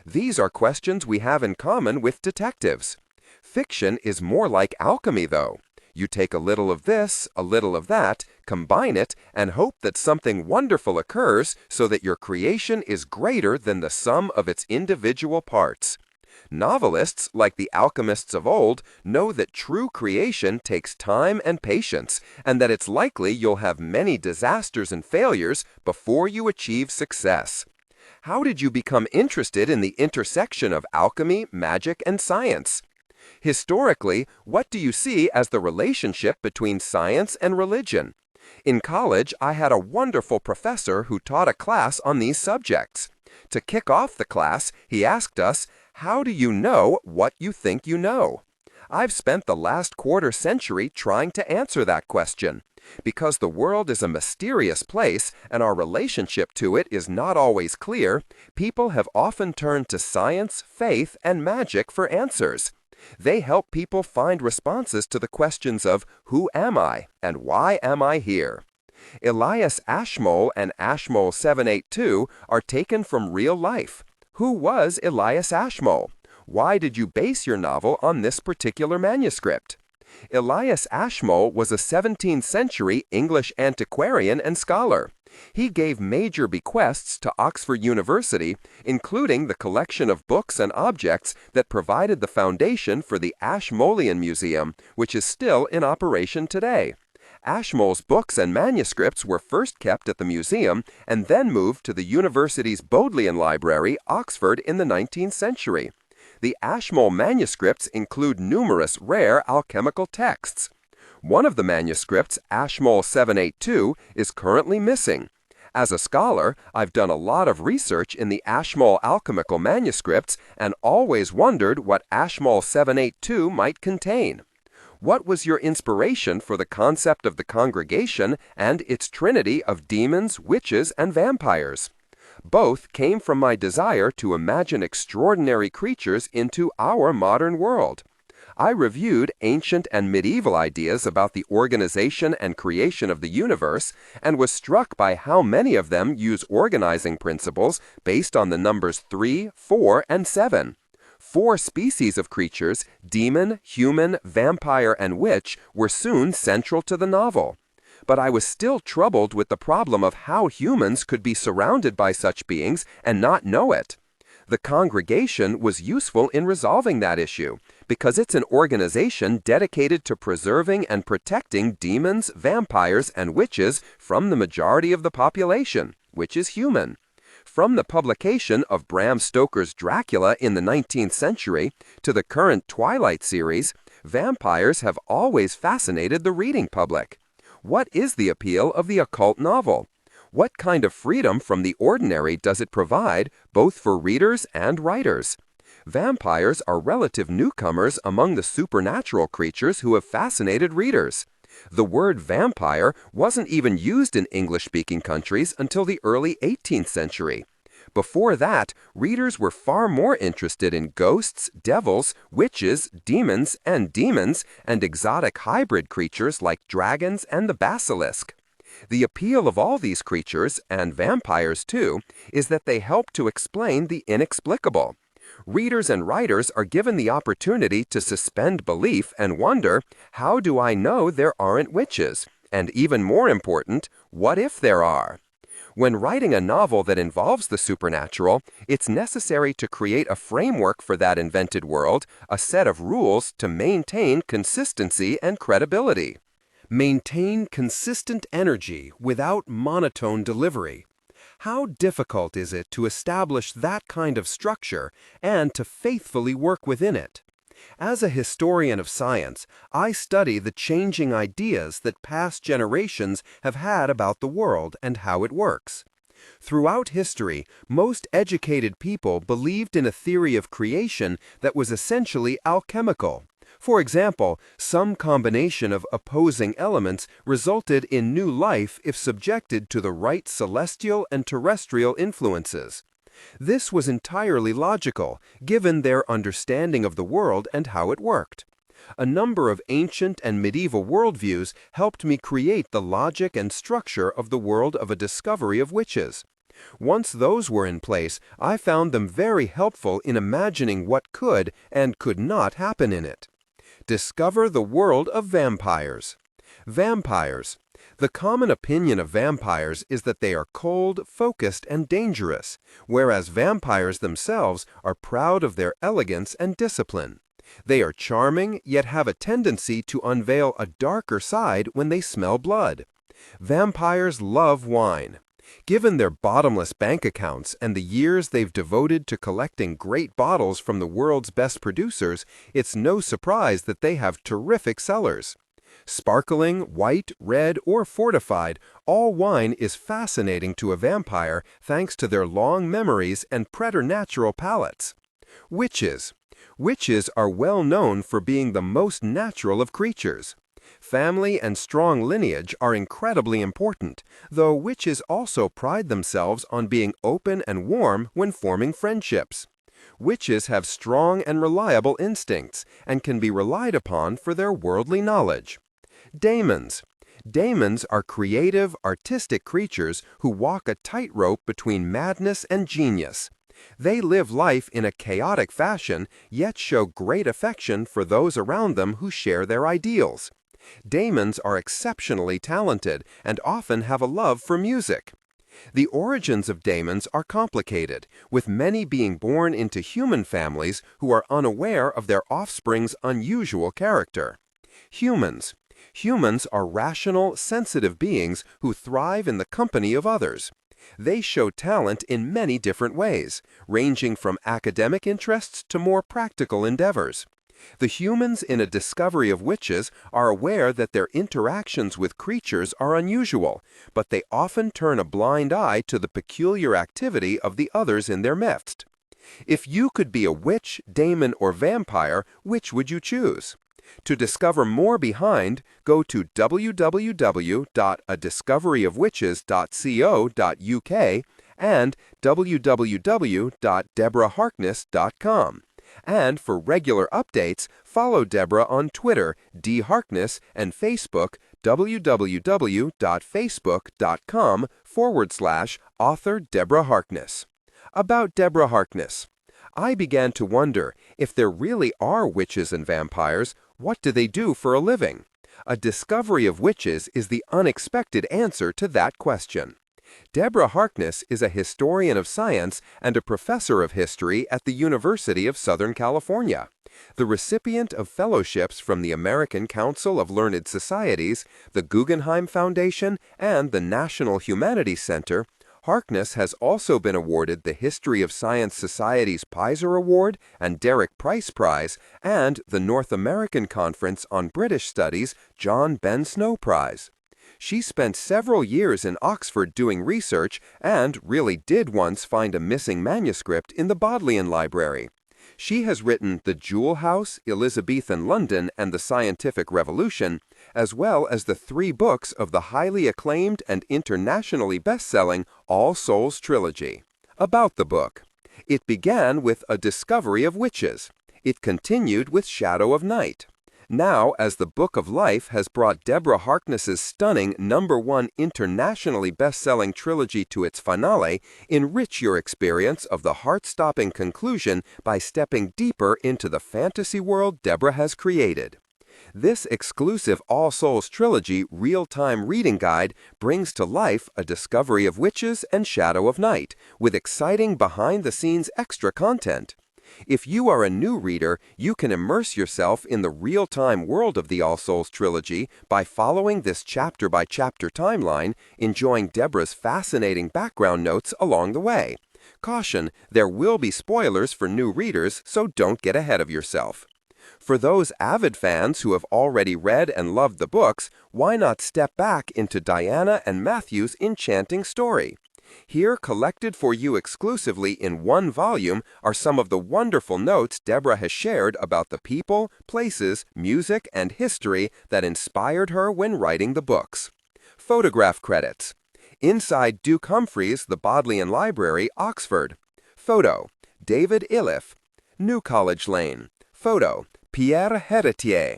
These are questions we have in common with detectives. Fiction is more like alchemy, though. You take a little of this, a little of that, combine it, and hope that something wonderful occurs so that your creation is greater than the sum of its individual parts. Novelists, like the alchemists of old, know that true creation takes time and patience, and that it's likely you'll have many disasters and failures before you achieve success. How did you become interested in the intersection of alchemy, magic, and science? Historically, what do you see as the relationship between science and religion? In college, I had a wonderful professor who taught a class on these subjects. To kick off the class, he asked us, "How do you know what you think you know?" I've spent the last quarter century trying to answer that question. Because the world is a mysterious place and our relationship to it is not always clear, people have often turned to science, faith, and magic for answers. They help people find responses to the questions of who am I and why am I here? Elias Ashmole and Ashmole 782 are taken from real life. Who was Elias Ashmole? Why did you base your novel on this particular manuscript? Elias Ashmole was a 17th century English antiquarian and scholar. He gave major bequests to Oxford University, including the collection of books and objects that provided the foundation for the Ashmolean Museum, which is still in operation today. Ashmole's books and manuscripts were first kept at the museum and then moved to the university's Bodleian Library, Oxford, in the 19th century. The Ashmole manuscripts include numerous rare alchemical texts. One of the manuscripts, Ashmole 782, is currently missing. As a scholar, I've done a lot of research in the Ashmole alchemical manuscripts and always wondered what Ashmole 782 might contain. What was your inspiration for the concept of the congregation and its trinity of demons, witches, and vampires? Both came from my desire to imagine extraordinary creatures into our modern world. I reviewed ancient and medieval ideas about the organization and creation of the universe and was struck by how many of them use organizing principles based on the numbers 3, 4, and 7. 4 species of creatures, demon, human, vampire, and witch, were soon central to the novel. But I was still troubled with the problem of how humans could be surrounded by such beings and not know it. The congregation was useful in resolving that issue because it's an organization dedicated to preserving and protecting demons, vampires, and witches from the majority of the population, which is human. From the publication of Bram Stoker's Dracula in the 19th century to the current Twilight series, vampires have always fascinated the reading public. What is the appeal of the occult novel? What kind of freedom from the ordinary does it provide, both for readers and writers? Vampires are relative newcomers among the supernatural creatures who have fascinated readers. The word vampire wasn't even used in English-speaking countries until the early 18th century. Before that, readers were far more interested in ghosts, devils, witches, demons, and exotic hybrid creatures like dragons and the basilisk. The appeal of all these creatures, and vampires too, is that they help to explain the inexplicable. Readers and writers are given the opportunity to suspend belief and wonder, how do I know there aren't witches? And even more important, what if there are? When writing a novel that involves the supernatural, it's necessary to create a framework for that invented world, a set of rules to maintain consistency and credibility. Maintain consistent energy without monotone delivery. How difficult is it to establish that kind of structure and to faithfully work within it? As a historian of science, I study the changing ideas that past generations have had about the world and how it works. Throughout history, most educated people believed in a theory of creation that was essentially alchemical. For example, some combination of opposing elements resulted in new life if subjected to the right celestial and terrestrial influences. This was entirely logical, given their understanding of the world and how it worked. A number of ancient and medieval worldviews helped me create the logic and structure of the world of a discovery of witches. Once those were in place, I found them very helpful in imagining what could and could not happen in it. Discover the world of vampires. Vampires. The common opinion of vampires is that they are cold, focused, and dangerous, whereas vampires themselves are proud of their elegance and discipline. They are charming, yet have a tendency to unveil a darker side when they smell blood. Vampires love wine. Given their bottomless bank accounts and the years they've devoted to collecting great bottles from the world's best producers, it's no surprise that they have terrific cellars. Sparkling, white, red, or fortified, all wine is fascinating to a vampire thanks to their long memories and preternatural palates. Witches. Witches are well known for being the most natural of creatures. Family and strong lineage are incredibly important, though witches also pride themselves on being open and warm when forming friendships. Witches have strong and reliable instincts and can be relied upon for their worldly knowledge. Daemons. Daemons are creative, artistic creatures who walk a tightrope between madness and genius. They live life in a chaotic fashion, yet show great affection for those around them who share their ideals. Daemons are exceptionally talented and often have a love for music. The origins of daemons are complicated, with many being born into human families who are unaware of their offspring's unusual character. Humans. Humans are rational, sensitive beings who thrive in the company of others. They show talent in many different ways, ranging from academic interests to more practical endeavors. The humans in A Discovery of Witches are aware that their interactions with creatures are unusual, but they often turn a blind eye to the peculiar activity of the others in their midst. If you could be a witch, daemon, or vampire, which would you choose? To discover more behind, go to www.adiscoveryofwitches.co.uk and www.deborahharkness.com. And for regular updates, follow Deborah on Twitter, dharkness, and Facebook, www.facebook.com/author Deborah Harkness. About Deborah Harkness. I began to wonder, if there really are witches and vampires, what do they do for a living? A Discovery of Witches is the unexpected answer to that question. Deborah Harkness is a historian of science and a professor of history at the University of Southern California. The recipient of fellowships from the American Council of Learned Societies, the Guggenheim Foundation, and the National Humanities Center, Harkness has also been awarded the History of Science Society's Pizer Award and Derek Price Prize and the North American Conference on British Studies John Ben Snow Prize. She spent several years in Oxford doing research and really did once find a missing manuscript in the Bodleian Library. She has written The Jewel House, Elizabethan London, and the Scientific Revolution, as well as the 3 books of the highly acclaimed and internationally best-selling All Souls trilogy. About the book. It began with A Discovery of Witches. It continued with Shadow of Night. Now, as the Book of Life has brought Deborah Harkness's stunning #1 internationally best-selling trilogy to its finale, enrich your experience of the heart-stopping conclusion by stepping deeper into the fantasy world Deborah has created. This exclusive All Souls trilogy real-time reading guide brings to life A Discovery of Witches and Shadow of Night, with exciting behind-the-scenes extra content. If you are a new reader, you can immerse yourself in the real-time world of the All Souls trilogy by following this chapter-by-chapter timeline, enjoying Deborah's fascinating background notes along the way. Caution, there will be spoilers for new readers, so don't get ahead of yourself. For those avid fans who have already read and loved the books, why not step back into Diana and Matthew's enchanting story? Here, collected for you exclusively in one volume, are some of the wonderful notes Deborah has shared about the people, places, music, and history that inspired her when writing the books. Photograph credits. Inside Duke Humphreys, the Bodleian Library, Oxford. Photo, David Iliff. New College Lane. Photo, Pierre Heritier.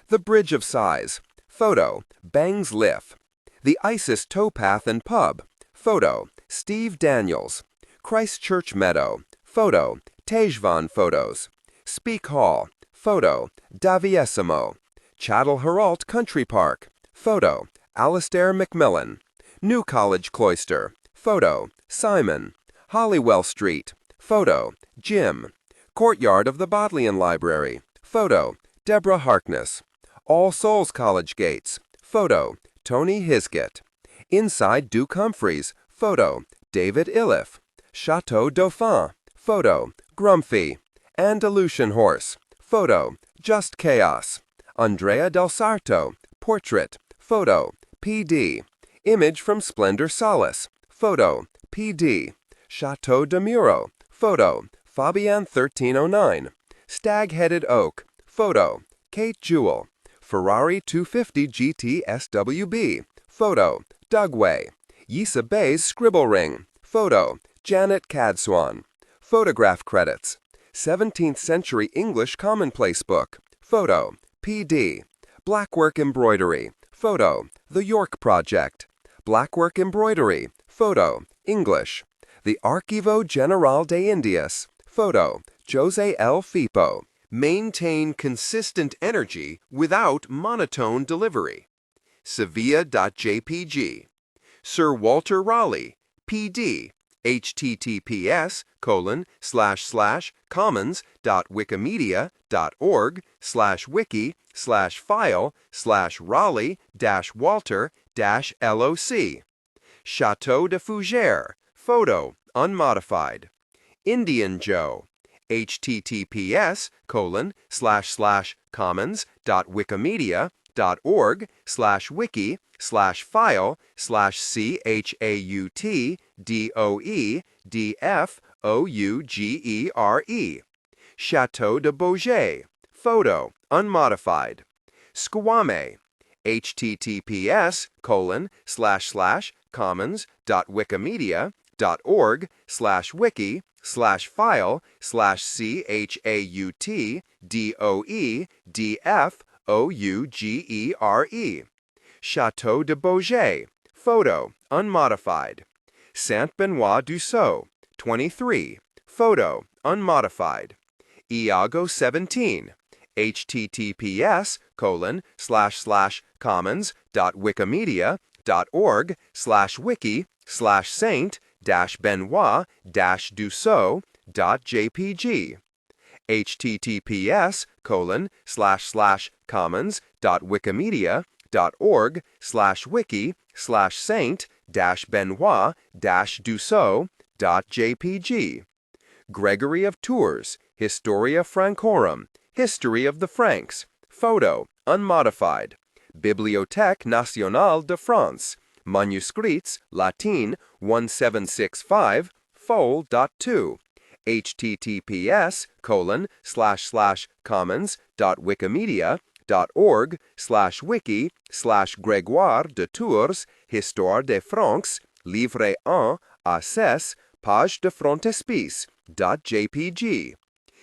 The Bridge of Sighs. Photo, Bangs Liff. The Isis Towpath and Pub. Photo, Steve Daniels. Christchurch Meadow. Photo, Tejvan Photos. Speke Hall. Photo, Daviesimo. Chattel Heralt Country Park. Photo, Alistair Macmillan. New College Cloister. Photo, Simon. Hollywell Street. Photo, Jim. Courtyard of the Bodleian Library. Photo, Deborah Harkness. All Souls College Gates. Photo, Tony Hisgett. Inside Duke Humphreys. Photo, David Iliff. Chateau Dauphin. Photo, Grumpy. Andalusian Horse. Photo, Just Chaos. Andrea del Sarto. Portrait. Photo, P.D. Image from Splendor Solace. Photo, P.D. Chateau de Muro. Photo, Fabian 1309. Stag-Headed Oak. Photo, Kate Jewell. Ferrari 250 GT SWB. Photo, Dugway. Yisa Bay's Scribble Ring. Photo, Janet Cadswan. Photograph credits. 17th Century English Commonplace Book. Photo, P.D. Blackwork Embroidery. Photo, The York Project. Blackwork Embroidery. Photo, English. The Archivo General de Indias. Photo, Jose L. Fipo. Maintain consistent energy without monotone delivery. Sevilla.jpg. Sir Walter Raleigh, P.D. https://commons.wikimedia.org/wiki/Raleigh-Walter-LOC. Chateau de Fougères. Photo, unmodified. Indian Joe. https://commons.wikimedia.org/wiki/file/chateaudefougere. Chateau de Beaugé. Photo, unmodified. Squame. https://commons.wikimedia.org/wiki/file/chateaudefougere. Chateau de Beaugé. Photo, unmodified. Saint Benoit du Sceau, 23. Photo, unmodified. Iago 17. https://commons.wikimedia.org/wiki/file/chateaudefougere. wiki/saint-benoit-dussault.jpg, https://commons.wikimedia.org/wiki/saint-benoit-dussault.jpg, Gregory of Tours, Historia Francorum, History of the Franks, photo, unmodified, Bibliothèque Nationale de France, manuscrits, Latin 1765, fol.2, https://commons.wikimedia.org/wiki/Grégoire de Tours, Histoire de France, livre 1, à page de frontispice.jpg,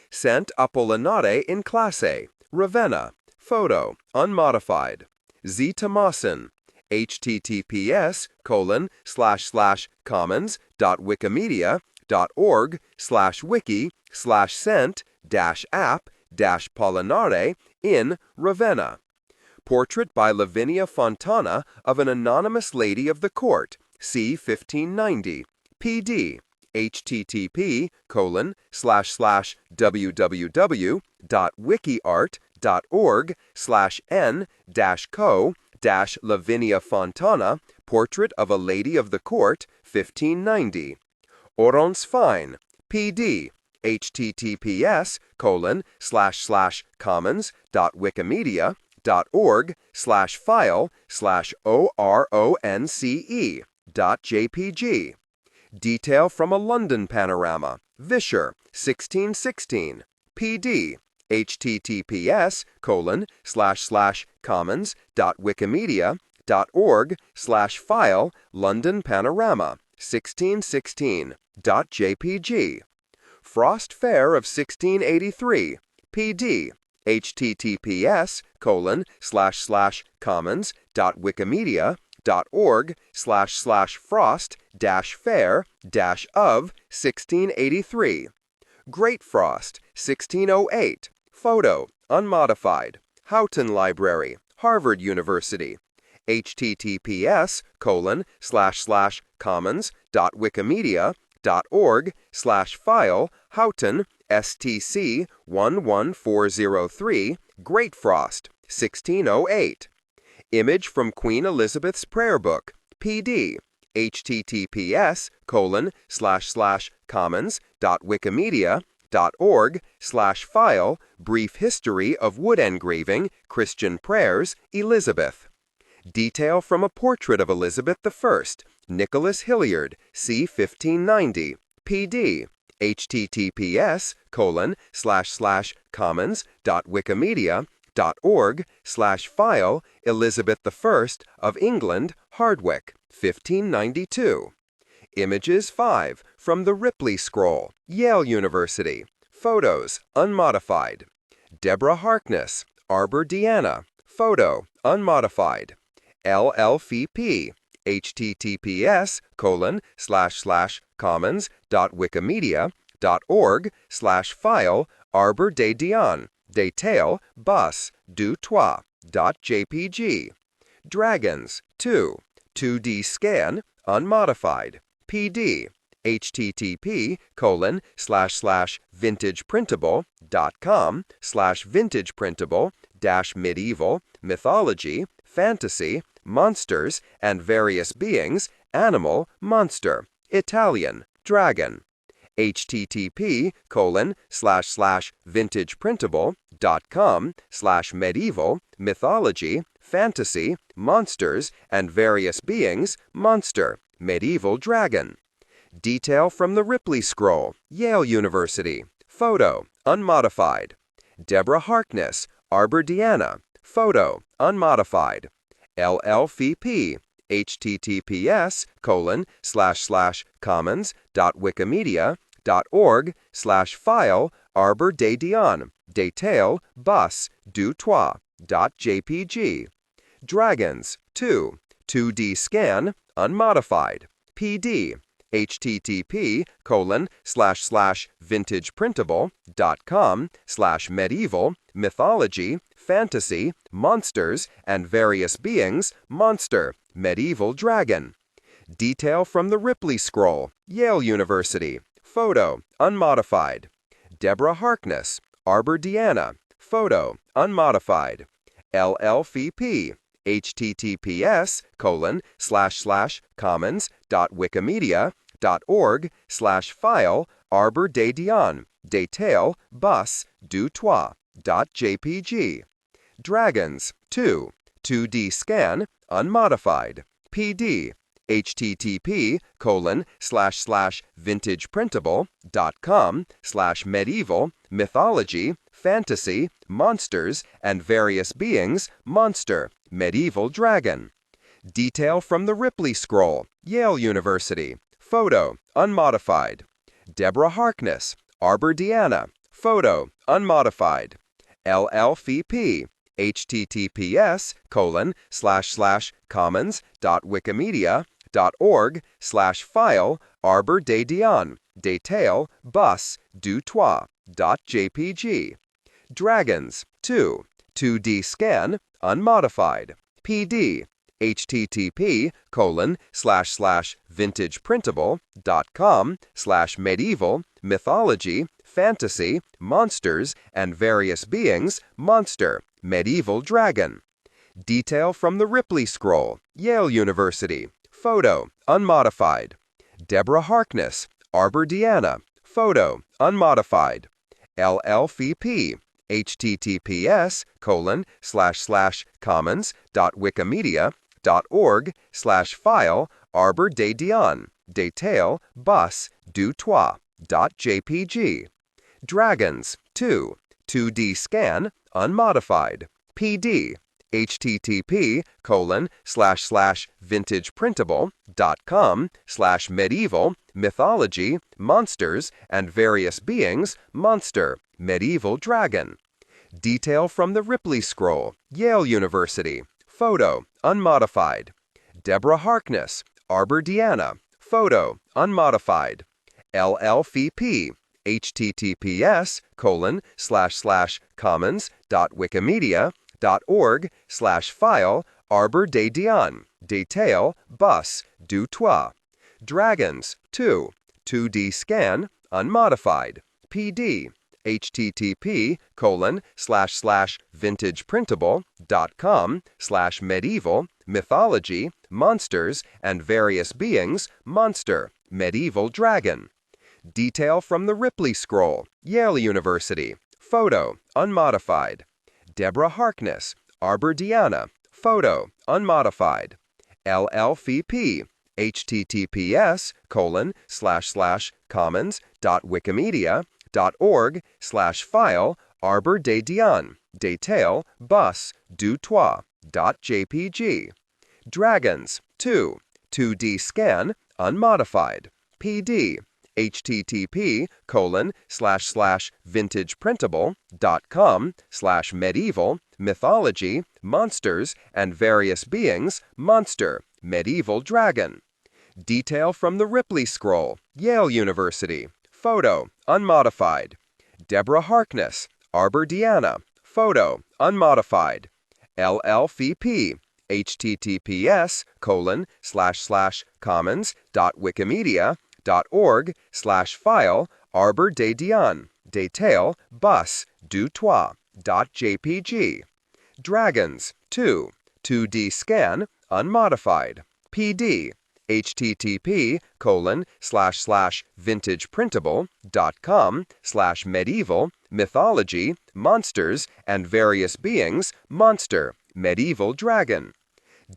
Saint Apollinare in classe, Ravenna, photo, unmodified, Z. Thomason, https://commons.wikimedia.org/wiki/cent-app-pollinare in Ravenna. Portrait by Lavinia Fontana of an anonymous lady of the court, c. 1590, pd, http://www.wikiart.org/n-co-Lavinia Fontana, Portrait of a Lady of the Court, 1590. Orons Fine, pd, https://commons.wikimedia.org/file/oronce.jpg. Detail from a London panorama, Vischer, 1616, pd, https://commons.wikimedia.org/file London panorama 1616.jpg. Frost Fair of 1683, pd, https://commons.wikimedia.org/frost-fair-of 1683. Great Frost, 1608, photo, unmodified, Houghton Library, Harvard University, https://commons.wikimedia.org/file Houghton STC 11403, Great Frost, 1608. Image from Queen Elizabeth's Prayer Book, pd, https://commons.wikimedia.org/file Brief History of Wood Engraving, Christian Prayers, Elizabeth. Detail from a portrait of Elizabeth I, Nicholas Hilliard, c. 1590, pd, https://commons.wikimedia.org/file Elizabeth I of England, Hardwick, 1592. Images 5 from the Ripley Scroll, Yale University. Photos, unmodified. Deborah Harkness, Arbor Diana. Photo, unmodified. LLVP, https://commons.wikimedia.org/file Arbor de Diane, detail, bus, du toit.jpg. Dragons, 2, 2D scan, unmodified, pd, http://vintageprintable.com/vintageprintable-medieval, mythology, fantasy, monsters, and various beings, animal, monster, Italian, dragon. http://vintageprintable.com/medieval, mythology, fantasy, monsters, and various beings, monster, medieval dragon. Detail from the Ripley Scroll, Yale University. Photo, unmodified. Deborah Harkness, Arbor Diana. Photo, unmodified. LLVP, https://commons.wikimedia.org/file Arbor de Diane, detail, bus, du toit.jpg. Dragons, 2, 2D scan, unmodified, pd, http://vintageprintable.com/medieval mythology fantasy monsters and various beings monster medieval dragon. Detail from the Ripley Scroll, Yale University. Photo, unmodified. Deborah Harkness, Arbor Deanna. Photo, unmodified. LLVP, https://commons.wikimedia.org/file Arbor de Dion, detail, bus, du toit.jpg. Dragons, 2D scan, unmodified. PD, http://vintageprintable.com/medieval mythology fantasy monsters and various beings monster medieval dragon. Detail from the Ripley Scroll, Yale University. Photo, unmodified. Deborah Harkness, Arbor Deanna. Photo, unmodified. LLVP, https://commons.wikimedia.org/file Arbor de Dion, detail, bus, du toit.jpg. Dragons, 2D scan, unmodified. PD, http://vintageprintable.com/medieval mythology fantasy monsters and various beings monster medieval dragon. Detail from the Ripley Scroll, Yale University. Photo, unmodified. Deborah Harkness, Arbor Deanna. Photo, unmodified. LLVP, https://commons.wikimedia.org/file Arbor de Dion, detail, bus, du toit.jpg. Dragons, 2D scan, unmodified. PD, http://vintageprintable.com/medieval mythology monsters and various beings monster medieval dragon. Detail from the Ripley Scroll, Yale University. Photo, unmodified. Deborah Harkness, Arbor Deanna. Photo, unmodified. LLVP, https://commons.wikimedia.org/file Arbor de Dion, detail, bus, du toit. Dragons, 2D scan, unmodified. PD, http://vintageprintable.com/medieval mythology monsters and various beings monster medieval dragon. Detail from the Ripley Scroll, Yale University. Photo, unmodified. Deborah Harkness, Arbor Deanna. Photo, unmodified. LLVP, https://commons.wikimedia.org/file Arbor de Dion, detail, bus, du toit.jpg. Dragons, 2D scan, unmodified. PD, http://vintageprintable.com/medieval mythology monsters and various beings monster medieval dragon. Detail from the Ripley Scroll, Yale University. Photo, unmodified. Deborah Harkness, Arbor Deanna. Photo, unmodified. LLVP, https://commons.wikimedia.org/file Arbor de Dion, detail, bus, du toit.jpg. Dragons, 2D scan, unmodified. PD, http://vintageprintable.com/medieval mythology monsters and various beings monster medieval dragon.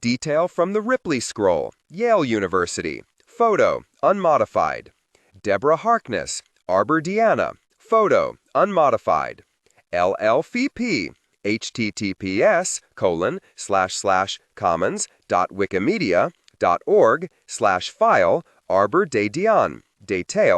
Detail from the Ripley Scroll, Yale University. Photo, unmodified. Deborah Harkness, Arbor Deanna. Photo, unmodified. LLVP, https://commons.wikimedia.org/file Arbor de Dion, detail